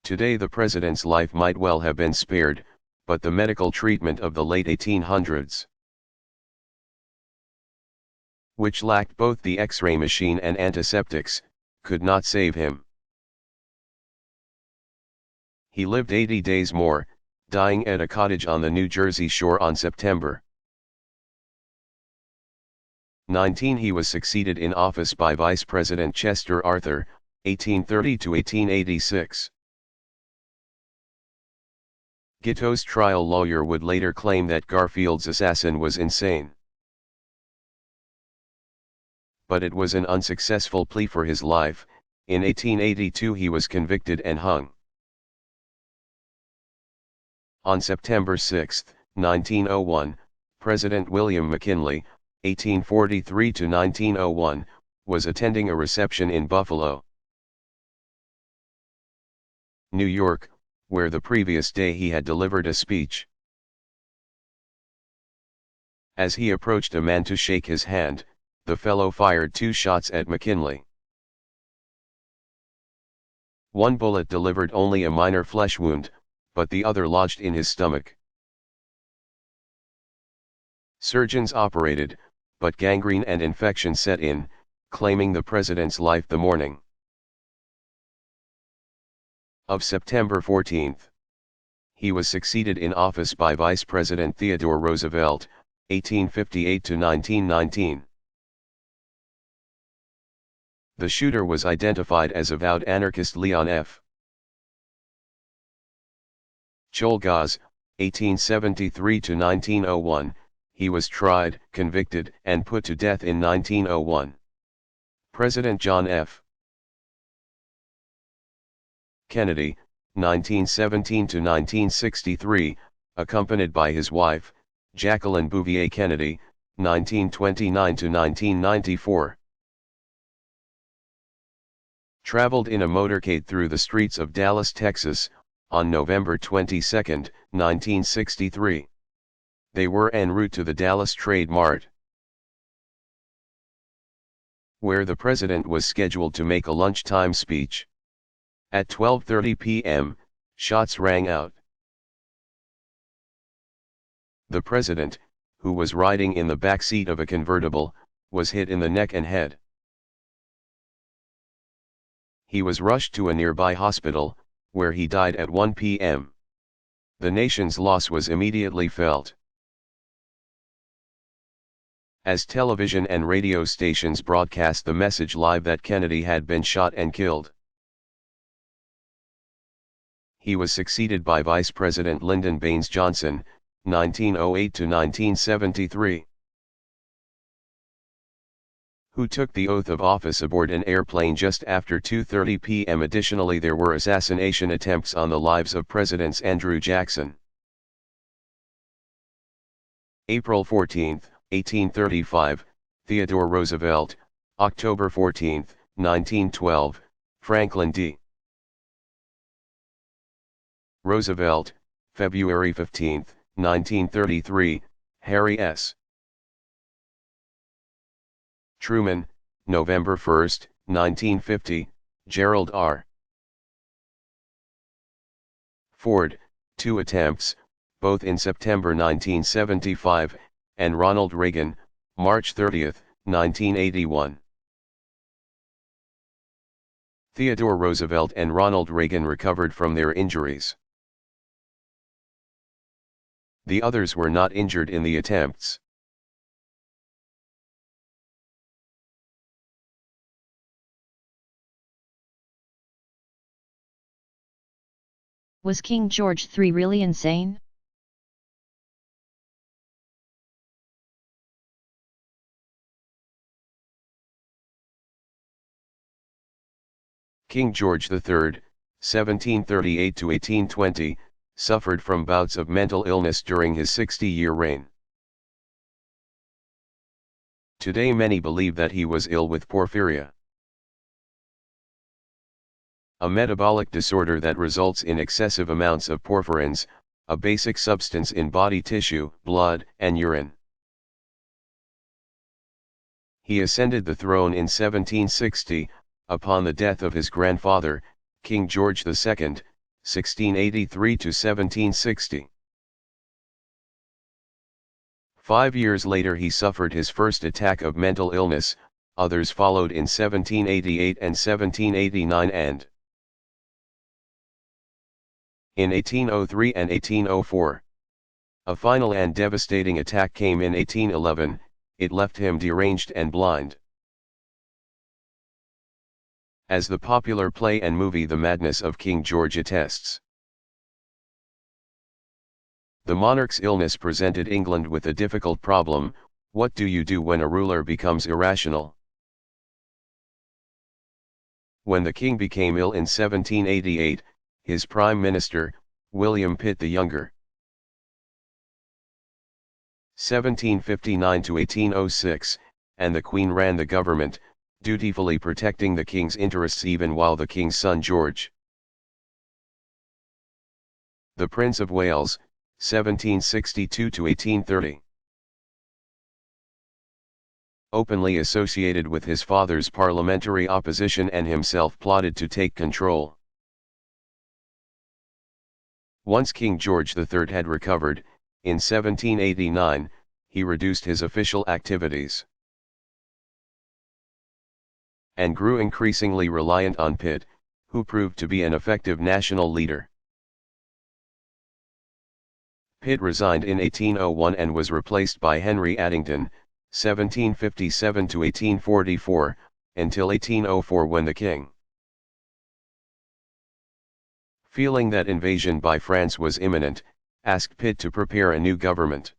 [SPEAKER 2] Today the president's life might well have been spared, but the medical treatment of the late 1800s, which lacked both the X-ray machine and antiseptics, could not save him. He lived 80 days more, dying at a cottage on the New Jersey shore on September 19. He was succeeded in office by Vice President Chester Arthur, 1830 to 1886. Guiteau's trial lawyer would later claim that Garfield's assassin was insane. But it was an unsuccessful plea for his life. In 1882 he was convicted and hung. On September 6, 1901, President William McKinley, 1843 to 1901, was attending a reception in Buffalo, New York, where the previous day he had delivered a speech. As he approached a man to shake his hand, the fellow fired 2 shots at McKinley. One bullet delivered only a minor flesh wound, but the other lodged in his stomach. Surgeons operated, but gangrene and infection set in, claiming the president's life the morning of September 14. He was succeeded in office by Vice President Theodore Roosevelt, 1858 to 1919. The shooter was identified as avowed anarchist Leon F. Cholgaz, 1873 to 1901, he was tried, convicted, and put to death in 1901. President John F. Kennedy, 1917 to 1963, accompanied by his wife, Jacqueline Bouvier Kennedy, 1929 to 1994. Traveled in a motorcade through the streets of Dallas, Texas, on November 22, 1963. They were en route to the Dallas Trade Mart, where the president was scheduled to make a lunchtime speech. At 12:30 p.m., shots rang out. The president, who was riding in the back seat of a convertible, was hit in the neck and head. He was rushed to a nearby hospital, where he died at 1 p.m. The nation's loss was immediately felt. As television and radio stations broadcast the message live that Kennedy had been shot and killed. He was succeeded by Vice President Lyndon Baines Johnson, 1908 to 1973. Who took the oath of office aboard an airplane just after 2:30 p.m. Additionally, there were assassination attempts on the lives of Presidents Andrew Jackson, April 14, 1835, Theodore Roosevelt, October 14, 1912, Franklin D. Roosevelt, February 15, 1933, Harry S. Truman, November 1, 1950, Gerald R. Ford, 2 attempts, both in September 1975, and Ronald Reagan, March 30, 1981. Theodore Roosevelt and Ronald Reagan recovered from their injuries. The others were not injured in the attempts.
[SPEAKER 1] Was King George III really insane?
[SPEAKER 2] King George III, 1738 to 1820, suffered from bouts of mental illness during his 60-year reign. Today many believe that he was ill with porphyria, a metabolic disorder that results in excessive amounts of porphyrins, a basic substance in body tissue, blood, and urine. He ascended the throne in 1760, upon the death of his grandfather, King George II, 1683 to 1760. 5 years later he suffered his first attack of mental illness, others followed in 1788 and 1789 and in 1803 and 1804. A final and devastating attack came in 1811, it left him deranged and blind. As the popular play and movie The Madness of King George attests. The monarch's illness presented England with a difficult problem: what do you do when a ruler becomes irrational? When the king became ill in 1788, his prime minister, William Pitt the Younger, 1759 to 1806, and the Queen ran the government, dutifully protecting the king's interests even while the king's son George, the Prince of Wales, 1762 to 1830, openly associated with his father's parliamentary opposition and himself plotted to take control. Once King George III had recovered, in 1789, he reduced his official activities and grew increasingly reliant on Pitt, who proved to be an effective national leader. Pitt resigned in 1801 and was replaced by Henry Addington, 1757 to 1844, until 1804 when the king, feeling that invasion by France was imminent, asked Pitt to prepare a new government.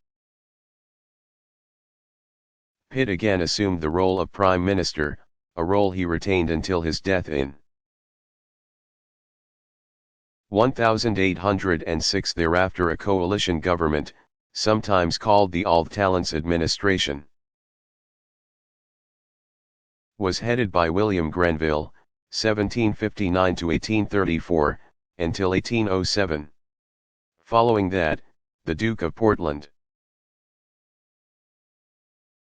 [SPEAKER 2] Pitt again assumed the role of Prime Minister, a role he retained until his death in 1806. Thereafter a coalition government, sometimes called the All-Talents Administration, was headed by William Grenville, 1759 to 1834, until 1807. Following that, the Duke of Portland,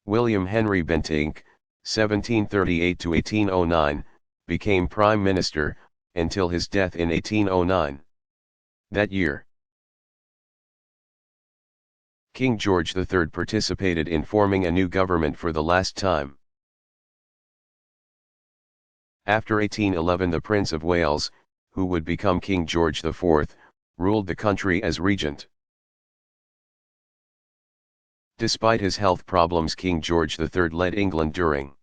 [SPEAKER 2] William Henry Bentinck, 1738 to 1809, became Prime Minister, until his death in 1809. That year, King George III participated in forming a new government for the last time. After 1811, the Prince of Wales, who would become King George IV, ruled the country as regent. Despite his health problems, King George III led England during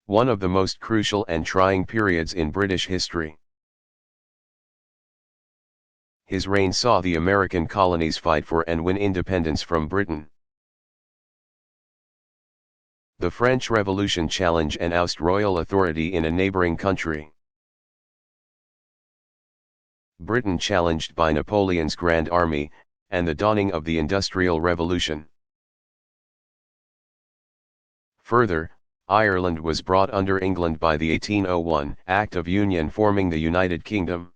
[SPEAKER 2] one of the most crucial and trying periods in British history. His reign saw the American colonies fight for and win independence from Britain. The French Revolution challenge and oust royal authority in a neighboring country. Britain challenged by Napoleon's Grand Army, and the dawning of the Industrial Revolution. Further, Ireland was brought under England by the 1801 Act of Union forming the United Kingdom.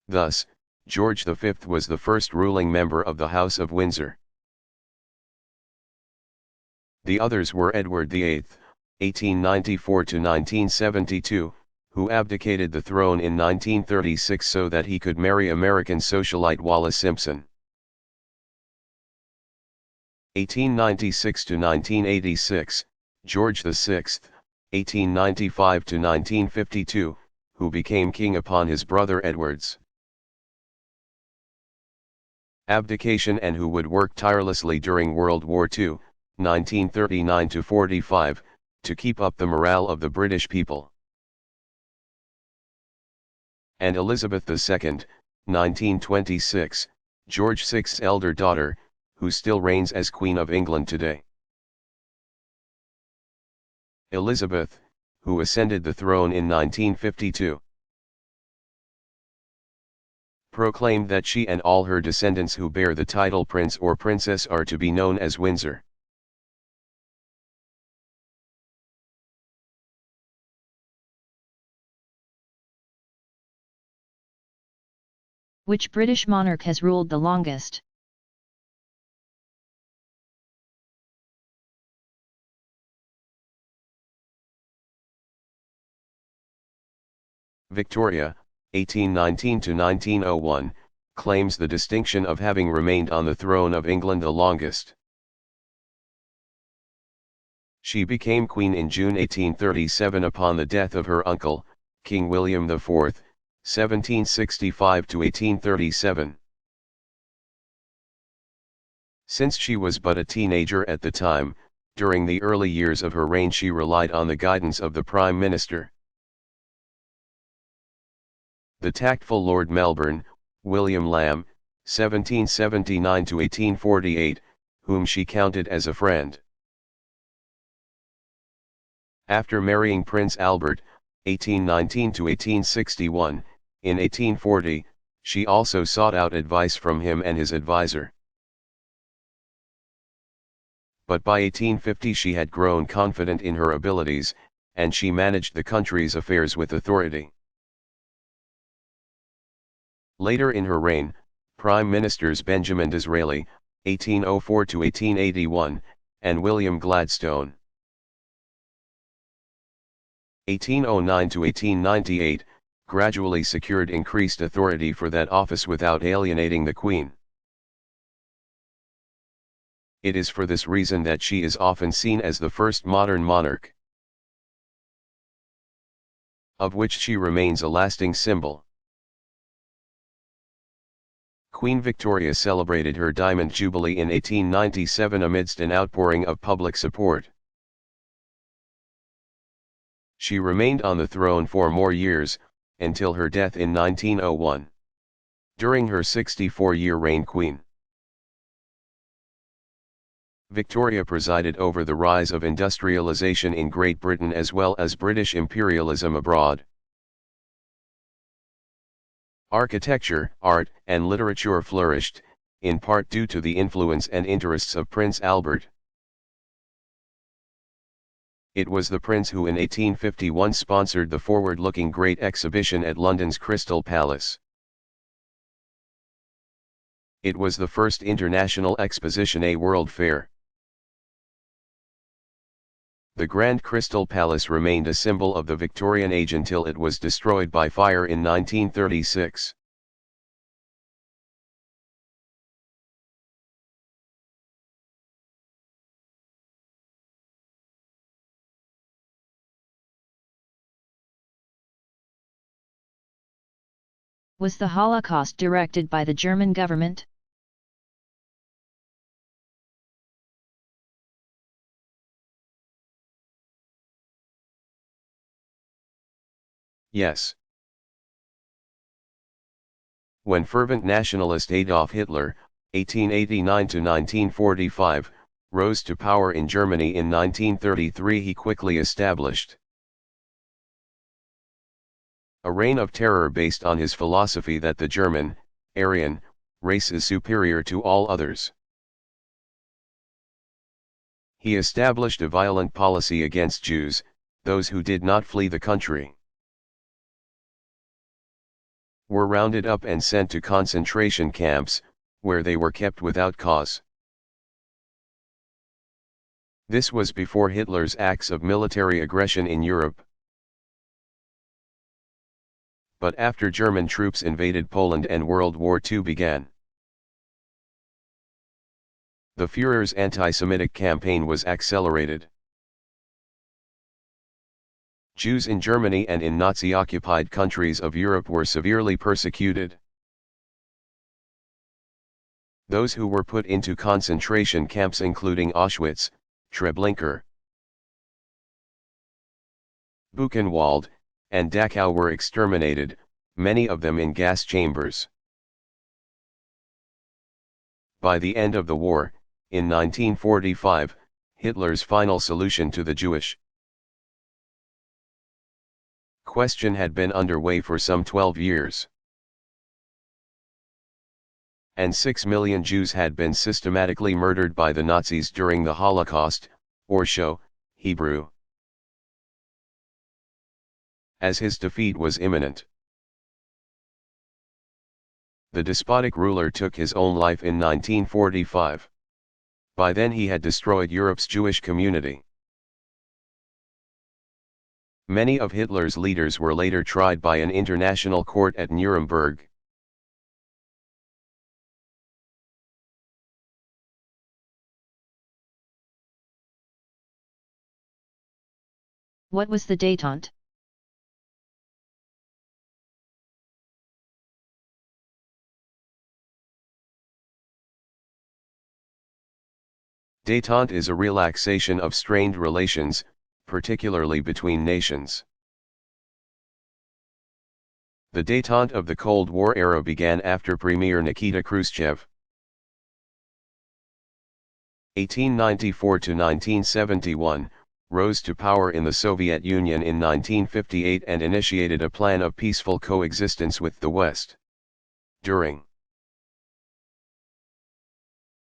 [SPEAKER 2] Thus, George V was the first ruling member of the House of Windsor. The others were Edward VIII, 1894 to 1972, who abdicated the throne in 1936 so that he could marry American socialite Wallis Simpson. 1896 to 1986, George VI, 1895 to 1952, who became king upon his brother Edward's abdication and who would work tirelessly during World War II, 1939 to 45, to keep up the morale of the British people. And Elizabeth II, 1926, George VI's elder daughter, who still reigns as Queen of England today. Elizabeth, who ascended the throne in 1952, proclaimed that she and all her descendants who bear the title Prince or Princess are to be known as Windsor.
[SPEAKER 1] Which British monarch has ruled the longest?
[SPEAKER 2] Victoria, 1819 to 1901, claims the distinction of having remained on the throne of England the longest. She became queen in June 1837 upon the death of her uncle, King William IV, 1765 to 1837. Since she was but a teenager at the time, during the early years of her reign she relied on the guidance of the Prime Minister. The tactful Lord Melbourne, William Lamb, 1779 to 1848, whom she counted as a friend. After marrying Prince Albert, 1819 to 1861, in 1840, she also sought out advice from him and his advisor. But by 1850 she had grown confident in her abilities, and she managed the country's affairs with authority. Later in her reign, Prime Ministers Benjamin Disraeli, 1804 to 1881, and William Gladstone, 1809 to 1898, gradually secured increased authority for that office without alienating the Queen. It is for this reason that she is often seen as the first modern monarch, of which she remains a lasting symbol. Queen Victoria celebrated her Diamond Jubilee in 1897 amidst an outpouring of public support. She remained on the throne for more years, until her death in 1901. During her 64-year reign, Queen Victoria presided over the rise of industrialization in Great Britain as well as British imperialism abroad. Architecture, art, and literature flourished, in part due to the influence and interests of Prince Albert. It was the prince who in 1851 sponsored the forward-looking Great Exhibition at London's Crystal Palace. It was the first international exposition, a world fair. The Grand Crystal Palace remained a symbol of the Victorian age until it was destroyed by fire in 1936.
[SPEAKER 1] Was the Holocaust directed by the German government?
[SPEAKER 2] Yes. When fervent nationalist Adolf Hitler, 1889–1945, rose to power in Germany in 1933, he quickly established a reign of terror based on his philosophy that the German, Aryan, race is superior to all others. He established a violent policy against Jews, those who did not flee the country were rounded up and sent to concentration camps, where they were kept without cause. This was before Hitler's acts of military aggression in Europe. But after German troops invaded Poland and World War II began, the Führer's anti-Semitic campaign was accelerated. Jews in Germany and in Nazi-occupied countries of Europe were severely persecuted. Those who were put into concentration camps including Auschwitz, Treblinka, Buchenwald, and Dachau were exterminated, many of them in gas chambers. By the end of the war, in 1945, Hitler's final solution to the Jewish question had been underway for some 12 years. And 6 million Jews had been systematically murdered by the Nazis during the Holocaust, or Shoah, Hebrew. As his defeat was imminent, the despotic ruler took his own life in 1945. By then he had destroyed Europe's Jewish community. Many of Hitler's leaders were later tried by an international court at Nuremberg.
[SPEAKER 1] What was the détente?
[SPEAKER 2] Détente is a relaxation of strained relations, particularly between nations. The détente of the Cold War era began after Premier Nikita Khrushchev, 1894–1971, rose to power in the Soviet Union in 1958 and initiated a plan of peaceful coexistence with the West. During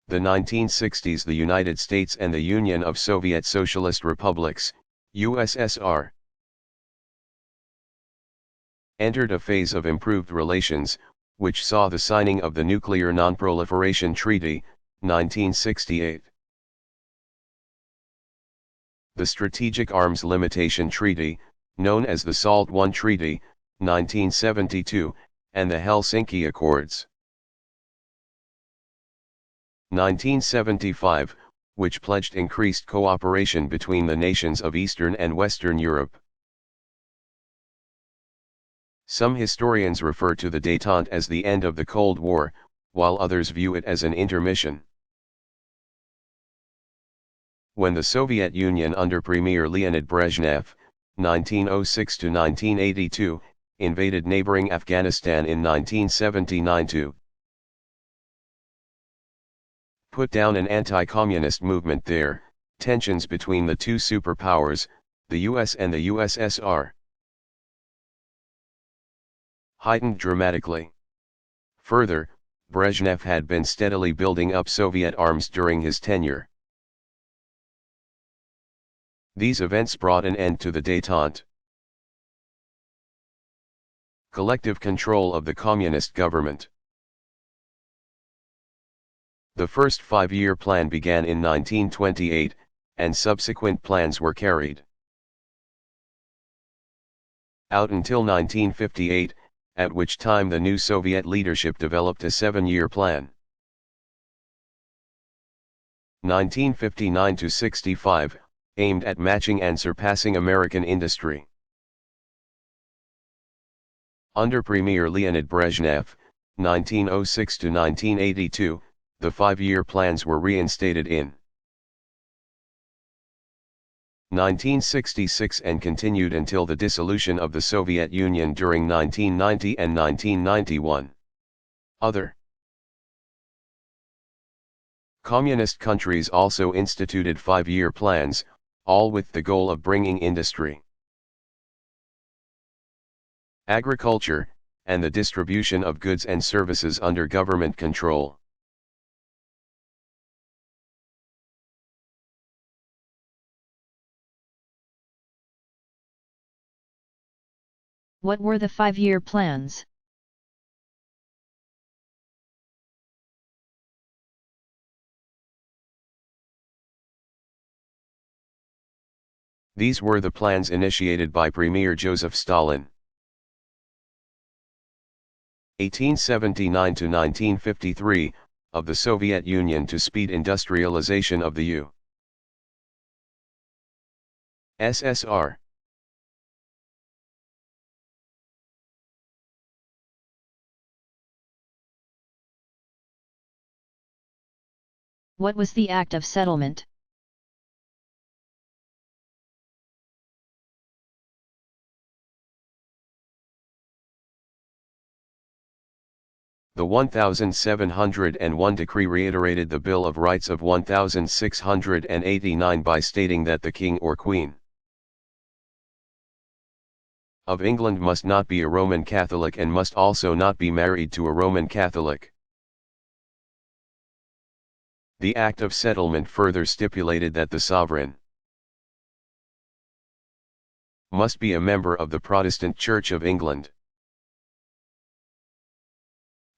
[SPEAKER 2] the 1960s, the United States and the Union of Soviet Socialist Republics, USSR, entered a phase of improved relations, which saw the signing of the Nuclear Non-Proliferation Treaty, 1968. The Strategic Arms Limitation Treaty, known as the SALT I Treaty, 1972, and the Helsinki Accords, 1975, which pledged increased cooperation between the nations of Eastern and Western Europe. Some historians refer to the détente as the end of the Cold War, while others view it as an intermission. When the Soviet Union under Premier Leonid Brezhnev, 1906 to 1982, invaded neighboring Afghanistan in 1979 to put down an anti-communist movement there, tensions between the two superpowers, the US and the USSR, heightened dramatically. Further, Brezhnev had been steadily building up Soviet arms during his tenure. These events brought an end to the détente. Collective control of the communist government. The first five-year plan began in 1928, and subsequent plans were carried out until 1958, at which time the new Soviet leadership developed a seven-year plan. 1959 to 65, aimed at matching and surpassing American industry. Under Premier Leonid Brezhnev, 1906 to 1982, the five-year plans were reinstated in 1966 and continued until the dissolution of the Soviet Union during 1990 and 1991. Other communist countries also instituted five-year plans, all with the goal of bringing industry, agriculture, and the distribution of goods and services under government control.
[SPEAKER 1] What were the five-year plans?
[SPEAKER 2] These were the plans initiated by Premier Joseph Stalin. 1879 to 1953, of the Soviet Union to speed industrialization of the USSR.
[SPEAKER 1] What was the Act of Settlement?
[SPEAKER 2] The 1701 decree reiterated the Bill of Rights of 1689 by stating that the King or Queen of England must not be a Roman Catholic and must also not be married to a Roman Catholic. The Act of Settlement further stipulated that the sovereign must be a member of the Protestant Church of England.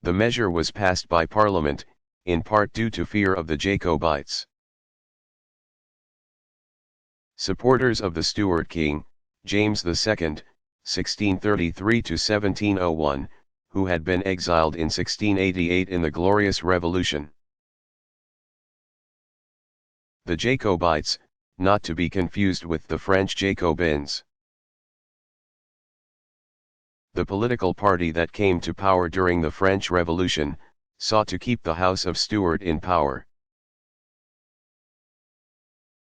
[SPEAKER 2] The measure was passed by Parliament, in part due to fear of the Jacobites. Supporters of the Stuart King, James II, 1633 to 1701, who had been exiled in 1688 in the Glorious Revolution. The Jacobites, not to be confused with the French Jacobins. The political party that came to power during the French Revolution, sought to keep the House of Stuart in power.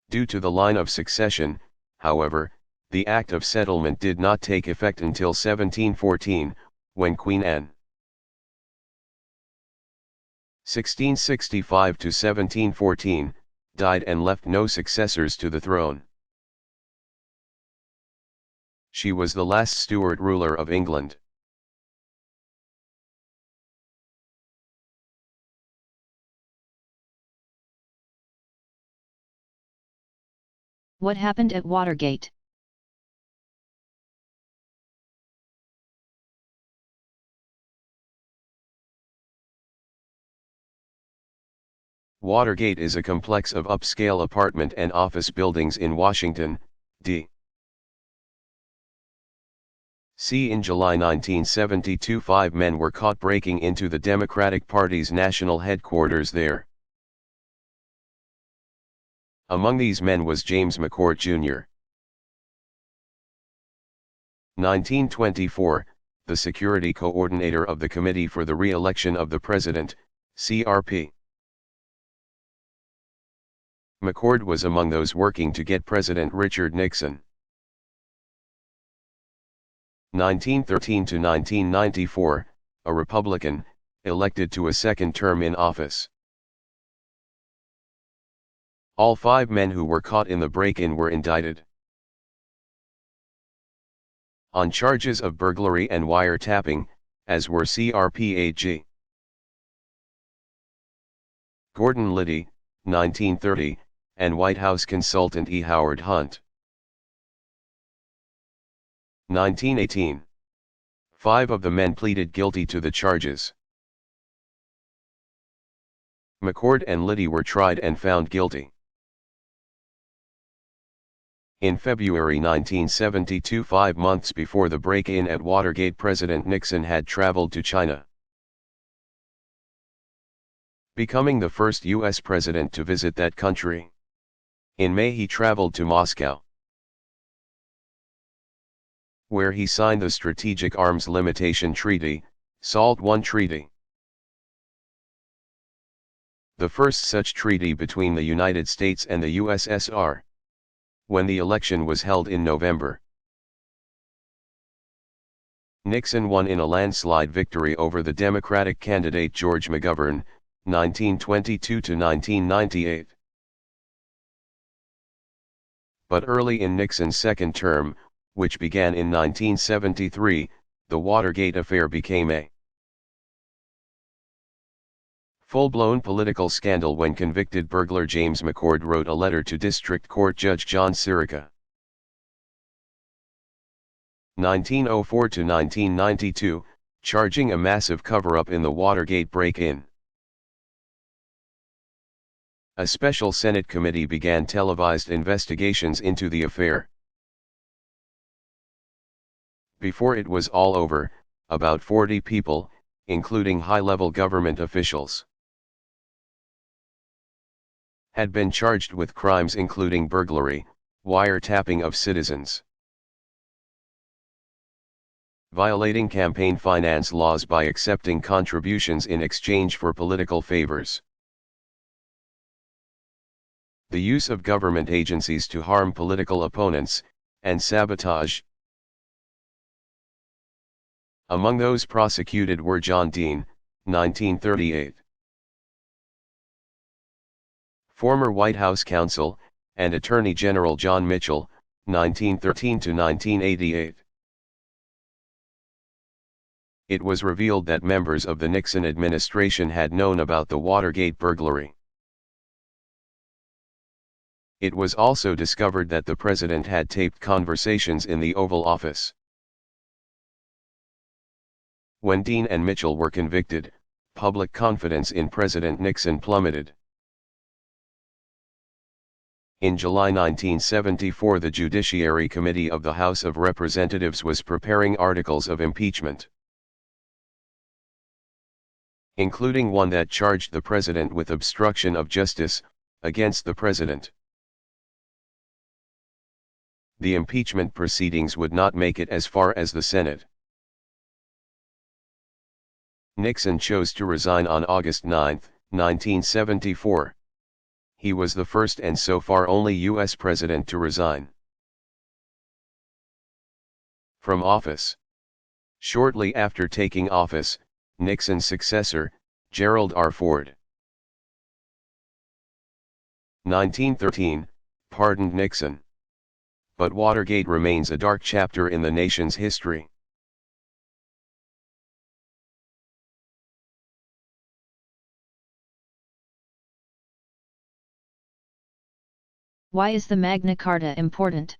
[SPEAKER 2] Due to the line of succession, however, the Act of Settlement did not take effect until 1714, when Queen Anne 1665 to 1714, died and left no successors to the throne. She was the last Stuart ruler of England.
[SPEAKER 1] What happened at Watergate?
[SPEAKER 2] Watergate is a complex of upscale apartment and office buildings in Washington, D.C. In July 1972, 5 men were caught breaking into the Democratic Party's national headquarters there. Among these men was James McCourt Jr. 1924, the security coordinator of the Committee for the Re-election of the President, CRP. McCord was among those working to get President Richard Nixon. 1913 to 1994, a Republican, elected to a second term in office. All 5 men who were caught in the break-in were indicted on charges of burglary and wiretapping, as were CRP AG Gordon Liddy, 1930, and White House consultant E. Howard Hunt. 1918. 5 of the men pleaded guilty to the charges. McCord and Liddy were tried and found guilty. In February 1972, 5 months before the break-in at Watergate, President Nixon had traveled to China, becoming the first U.S. president to visit that country. In May he traveled to Moscow, where he signed the Strategic Arms Limitation Treaty, SALT I Treaty, the first such treaty between the United States and the USSR. When the election was held in November, Nixon won in a landslide victory over the Democratic candidate George McGovern, 1922 to 1998. But early in Nixon's second term, which began in 1973, the Watergate affair became a full-blown political scandal when convicted burglar James McCord wrote a letter to District Court Judge John Sirica. 1904 to 1992, charging a massive cover-up in the Watergate break-in. A special Senate committee began televised investigations into the affair. Before it was all over, about 40 people, including high-level government officials, had been charged with crimes including burglary, wiretapping of citizens, violating campaign finance laws by accepting contributions in exchange for political favors, the use of government agencies to harm political opponents, and sabotage. Among those prosecuted were John Dean, 1938, former White House counsel, and Attorney General John Mitchell, 1913 to 1988. It was revealed that members of the Nixon administration had known about the Watergate burglary. It was also discovered that the president had taped conversations in the Oval Office. When Dean and Mitchell were convicted, public confidence in President Nixon plummeted. In July 1974, the Judiciary Committee of the House of Representatives was preparing articles of impeachment, including one that charged the president with obstruction of justice, against the president. The impeachment proceedings would not make it as far as the Senate. Nixon chose to resign on August 9, 1974. He was the first and so far only U.S. president to resign from office. Shortly after taking office, Nixon's successor, Gerald R. Ford, 1913, pardoned Nixon. But Watergate remains a dark chapter in the nation's history.
[SPEAKER 1] Why is the Magna Carta important?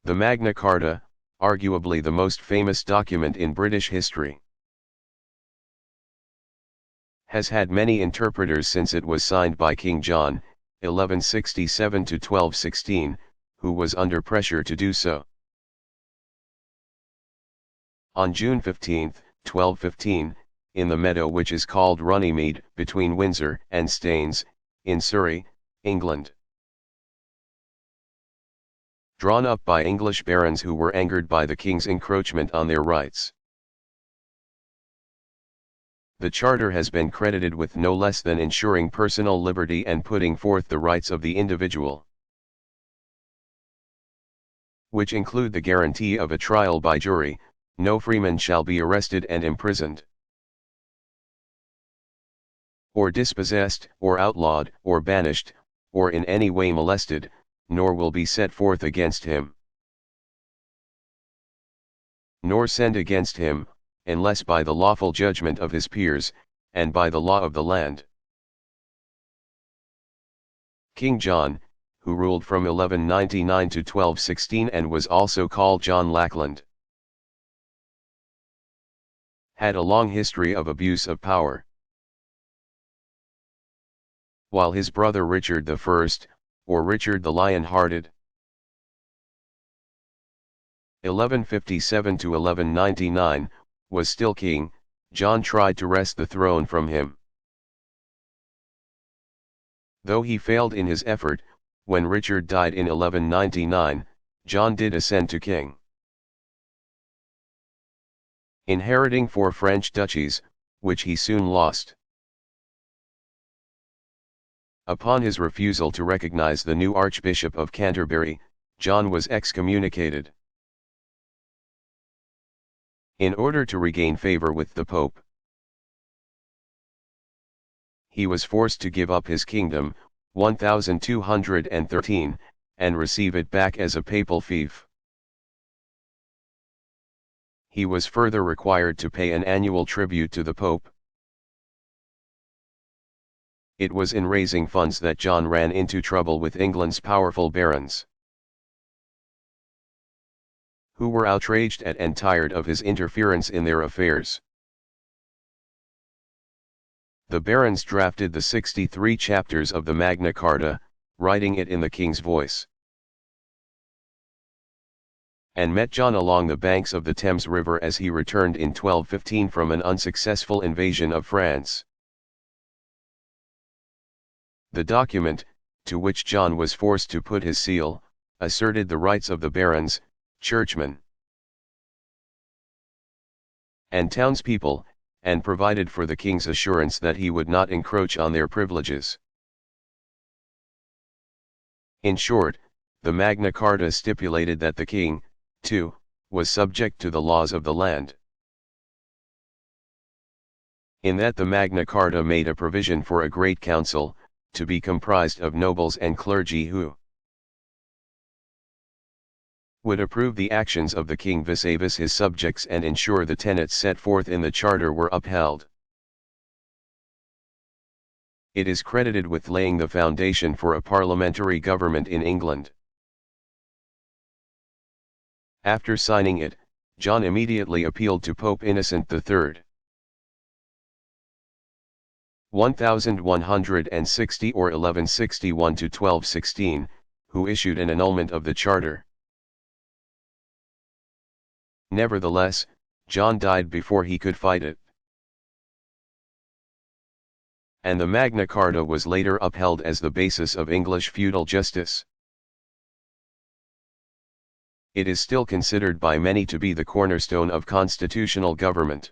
[SPEAKER 2] The Magna Carta, arguably the most famous document in British history, has had many interpreters since it was signed by King John, 1167 to 1216, who was under pressure to do so. On June 15, 1215, in the meadow which is called Runnymede, between Windsor and Staines, in Surrey, England, drawn up by English barons who were angered by the king's encroachment on their rights. The charter has been credited with no less than ensuring personal liberty and putting forth the rights of the individual, which include the guarantee of a trial by jury. No freeman shall be arrested and imprisoned, or dispossessed, or outlawed, or banished, or in any way molested, nor will be set forth against him, nor sent against him, unless by the lawful judgment of his peers, and by the law of the land. King John, who ruled from 1199 to 1216 and was also called John Lackland, had a long history of abuse of power, while his brother Richard I, or Richard the Lion-Hearted, 1157 to 1199, was still king. John tried to wrest the throne from him. Though he failed in his effort, when Richard died in 1199, John did ascend to king, inheriting 4 French duchies, which he soon lost. Upon his refusal to recognize the new Archbishop of Canterbury, John was excommunicated. In order to regain favor with the Pope, he was forced to give up his kingdom, 1213, and receive it back as a papal fief. He was further required to pay an annual tribute to the Pope. It was in raising funds that John ran into trouble with England's powerful barons, who were outraged at and tired of his interference in their affairs. The barons drafted the 63 chapters of the Magna Carta, writing it in the king's voice, and met John along the banks of the Thames River as he returned in 1215 from an unsuccessful invasion of France. The document, to which John was forced to put his seal, asserted the rights of the barons, churchmen, and townspeople, and provided for the king's assurance that he would not encroach on their privileges. In short, the Magna Carta stipulated that the king, too, was subject to the laws of the land. In that the Magna Carta made a provision for a great council, to be comprised of nobles and clergy who would approve the actions of the king vis-a-vis his subjects and ensure the tenets set forth in the charter were upheld. It is credited with laying the foundation for a parliamentary government in England. After signing it, John immediately appealed to Pope Innocent III. 1160 or 1161 to 1216, who issued an annulment of the charter. Nevertheless, John died before he could fight it, and the Magna Carta was later upheld as the basis of English feudal justice. It is still considered by many to be the cornerstone of constitutional government.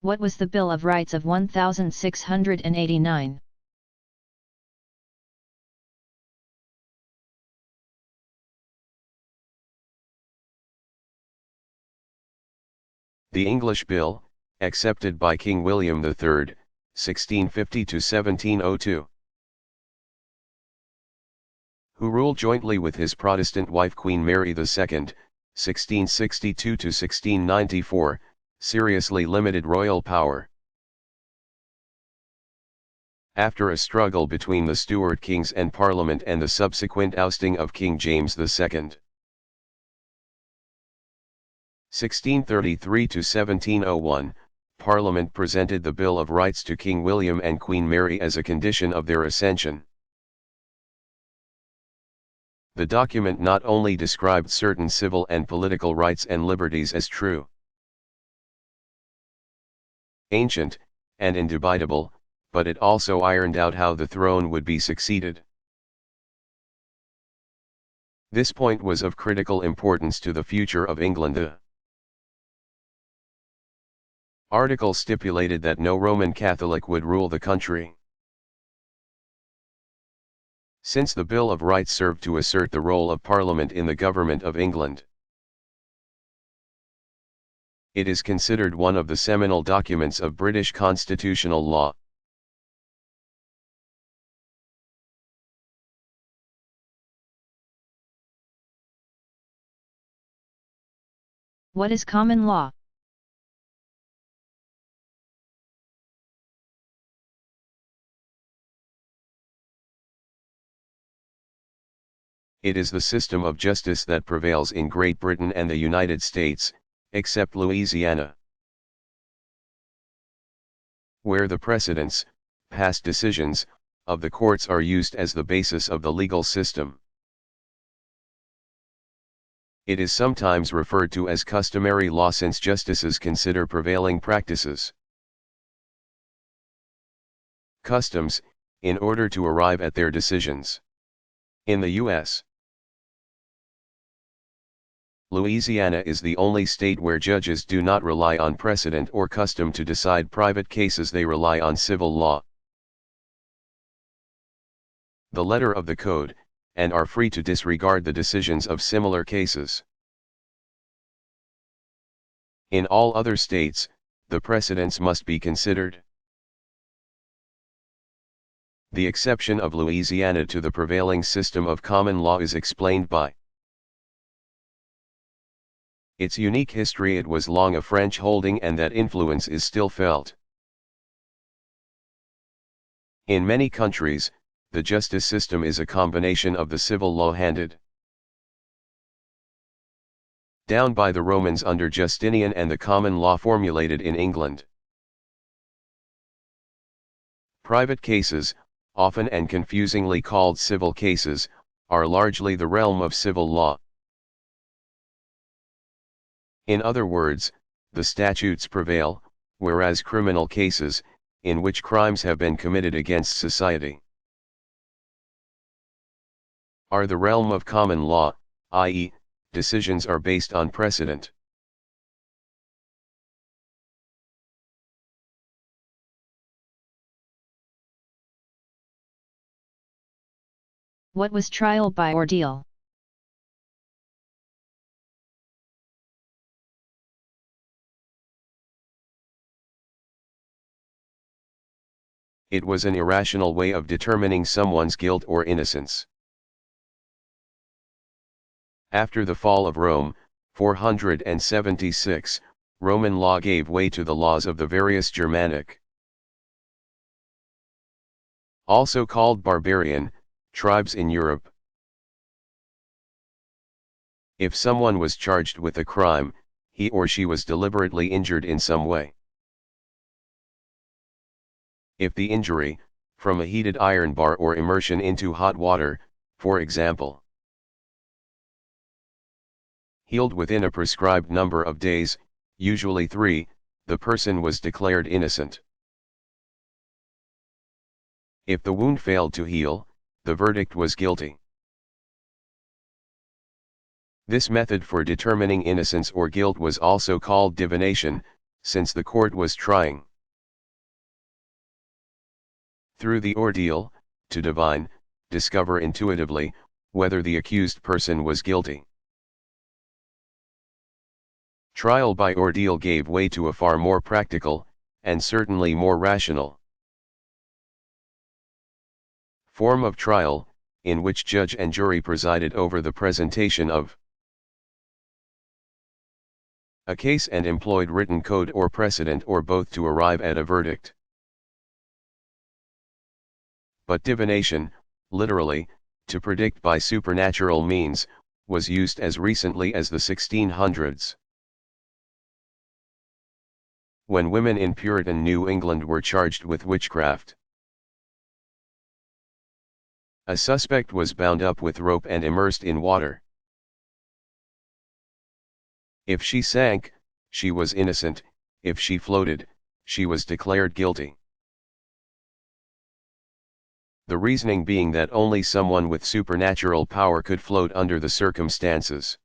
[SPEAKER 1] What was the Bill of Rights of 1689?
[SPEAKER 2] The English Bill, accepted by King William III, 1650 to 1702. Who ruled jointly with his Protestant wife Queen Mary II, 1662 to 1694, seriously limited royal power. After a struggle between the Stuart kings and Parliament and the subsequent ousting of King James II, 1633 to 1701, Parliament presented the Bill of Rights to King William and Queen Mary as a condition of their accession. The document not only described certain civil and political rights and liberties as true, ancient, and indubitable, but it also ironed out how the throne would be succeeded. This point was of critical importance to the future of England. The article stipulated that no Roman Catholic would rule the country. Since the Bill of Rights served to assert the role of Parliament in the government of England, it is considered one of the seminal documents of British constitutional law.
[SPEAKER 1] What is common law?
[SPEAKER 2] It is the system of justice that prevails in Great Britain and the United States, except Louisiana, where the precedents, past decisions, of the courts are used as the basis of the legal system. It is sometimes referred to as customary law since justices consider prevailing practices customs, in order to arrive at their decisions. In the U.S., Louisiana is the only state where judges do not rely on precedent or custom to decide private cases, they rely on civil law, the letter of the code, and are free to disregard the decisions of similar cases. In all other states, the precedents must be considered. The exception of Louisiana to the prevailing system of common law is explained by its unique history. It was long a French holding, and that influence is still felt. In many countries, the justice system is a combination of the civil law handed down by the Romans under Justinian and the common law formulated in England. Private cases, often and confusingly called civil cases, are largely the realm of civil law. In other words, the statutes prevail, whereas criminal cases, in which crimes have been committed against society, are the realm of common law, i.e., decisions are based on precedent.
[SPEAKER 1] What was trial by ordeal?
[SPEAKER 2] It was an irrational way of determining someone's guilt or innocence. After the fall of Rome, 476, Roman law gave way to the laws of the various Germanic, also called barbarian, tribes in Europe. If someone was charged with a crime, he or she was deliberately injured in some way. If the injury, from a heated iron bar or immersion into hot water, for example, healed within a prescribed number of days, usually 3, the person was declared innocent. If the wound failed to heal, the verdict was guilty. This method for determining innocence or guilt was also called divination, since the court was trying, through the ordeal, to divine, discover intuitively, whether the accused person was guilty. Trial by ordeal gave way to a far more practical, and certainly more rational, form of trial, in which judge and jury presided over the presentation of a case and employed written code or precedent or both to arrive at a verdict. But divination, literally, to predict by supernatural means, was used as recently as the 1600s. When women in Puritan New England were charged with witchcraft, a suspect was bound up with rope and immersed in water. If she sank, she was innocent; if she floated, she was declared guilty. The reasoning being that only someone with supernatural power could float under the circumstances.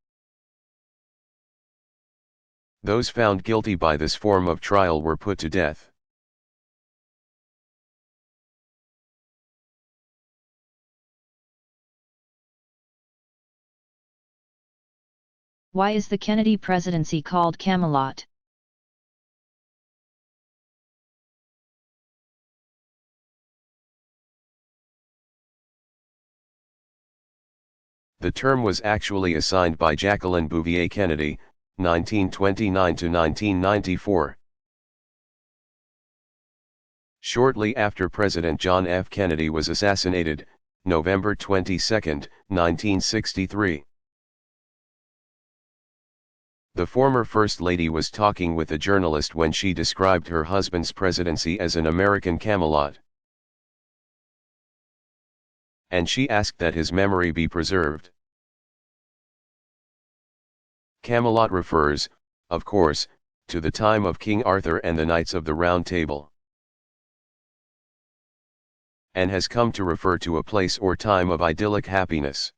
[SPEAKER 2] Those found guilty by this form of trial were put to death.
[SPEAKER 1] Why is the Kennedy presidency called Camelot?
[SPEAKER 2] The term was actually assigned by Jacqueline Bouvier Kennedy, 1929 to 1994. Shortly after President John F. Kennedy was assassinated, November 22, 1963. The former First Lady was talking with a journalist when she described her husband's presidency as an American Camelot. And she asked that his memory be preserved. Camelot refers, of course, to the time of King Arthur and the Knights of the Round Table, and has come to refer to a place or time of idyllic happiness.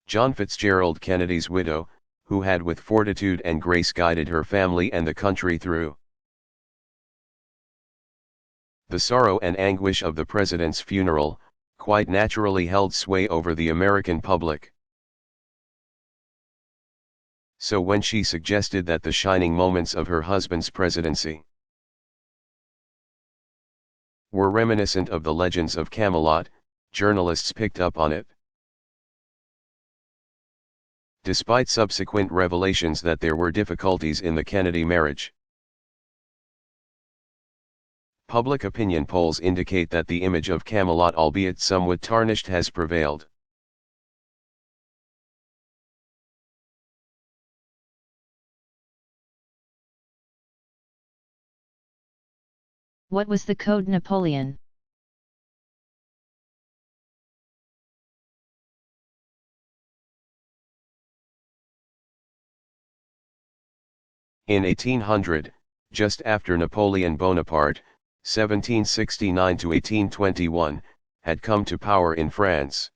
[SPEAKER 2] John Fitzgerald Kennedy's widow, who had with fortitude and grace guided her family and the country through the sorrow and anguish of the president's funeral, quite naturally held sway over the American public. So when she suggested that the shining moments of her husband's presidency were reminiscent of the legends of Camelot, journalists picked up on it. Despite subsequent revelations that there were difficulties in the Kennedy marriage, public opinion polls indicate that the image of Camelot, albeit somewhat tarnished, has prevailed.
[SPEAKER 1] What was the Code Napoleon?
[SPEAKER 2] In 1800, just after Napoleon Bonaparte, 1769 to 1821, had come to power in France,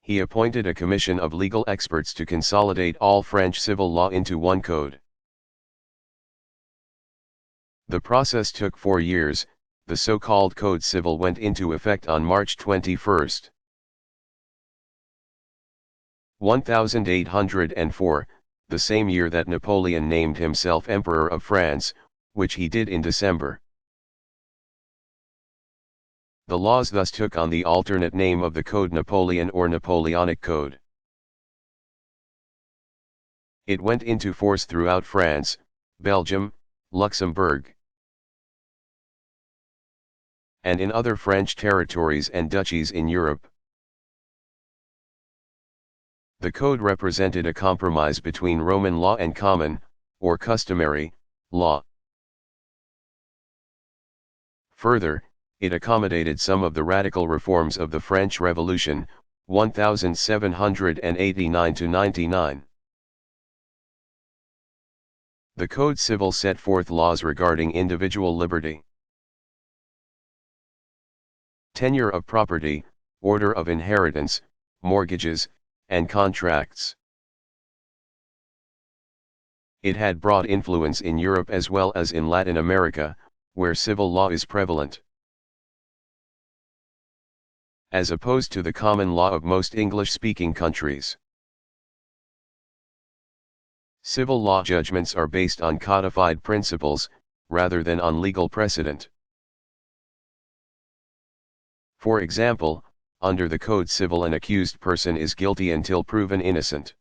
[SPEAKER 2] he appointed a commission of legal experts to consolidate all French civil law into one code. The process took 4 years. The so-called Code Civil went into effect on March 21, 1804, the same year that Napoleon named himself Emperor of France, which he did in December. The laws thus took on the alternate name of the Code Napoleon or Napoleonic Code. It went into force throughout France, Belgium, Luxembourg, and in other French territories and duchies in Europe. The code represented a compromise between Roman law and common, or customary, law. Further, it accommodated some of the radical reforms of the French Revolution, 1789 to 99. The Code Civil set forth laws regarding individual liberty, tenure of property, order of inheritance, mortgages, and contracts. It had broad influence in Europe as well as in Latin America, where civil law is prevalent, as opposed to the common law of most English-speaking countries. Civil law judgments are based on codified principles, rather than on legal precedent. For example, under the Code Civil, an accused person is guilty until proven innocent,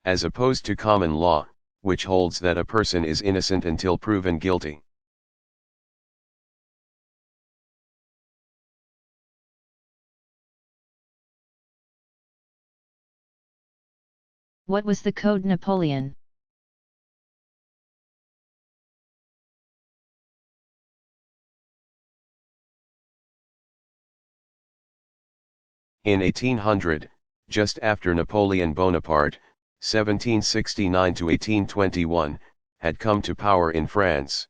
[SPEAKER 2] as opposed to common law, which holds that a person is innocent until proven guilty.
[SPEAKER 1] What was the Code Napoleon?
[SPEAKER 2] In 1800, just after Napoleon Bonaparte, 1769 to 1821, had come to power in France.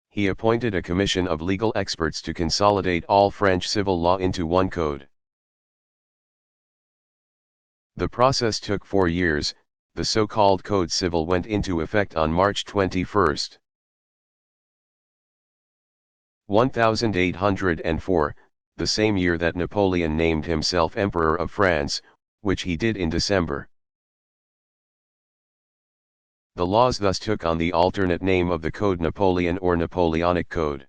[SPEAKER 2] He appointed a commission of legal experts to consolidate all French civil law into one code. The process took 4 years. The so-called Code Civil went into effect on March 21, 1804, the same year that Napoleon named himself Emperor of France, which he did in December. The laws thus took on the alternate name of the Code Napoleon or Napoleonic Code.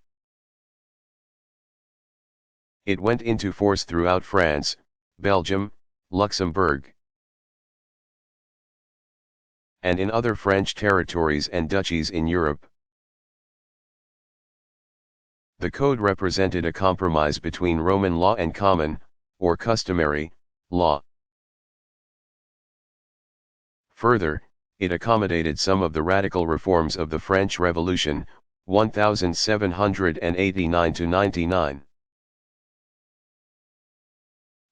[SPEAKER 2] It went into force throughout France, Belgium, Luxembourg, and in other French territories and duchies in Europe. The code represented a compromise between Roman law and common, or customary, law. Further, it accommodated some of the radical reforms of the French Revolution, 1789–99.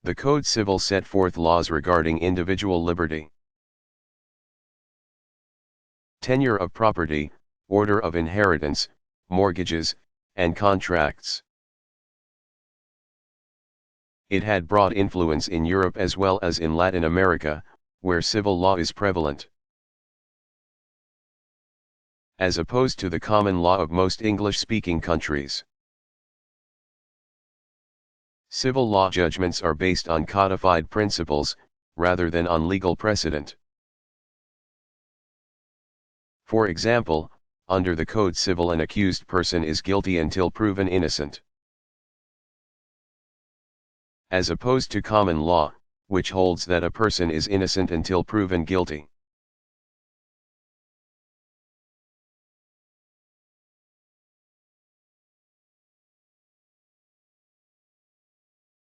[SPEAKER 2] The Code Civil set forth laws regarding individual liberty, tenure of property, order of inheritance, mortgages, and contracts. It had broad influence in Europe as well as in Latin America, where civil law is prevalent. As opposed to the common law of most English-speaking countries. Civil law judgments are based on codified principles, rather than on legal precedent. For example, under the Code Civil an accused person is guilty until proven innocent. As opposed to common law, which holds that a person is innocent until proven guilty.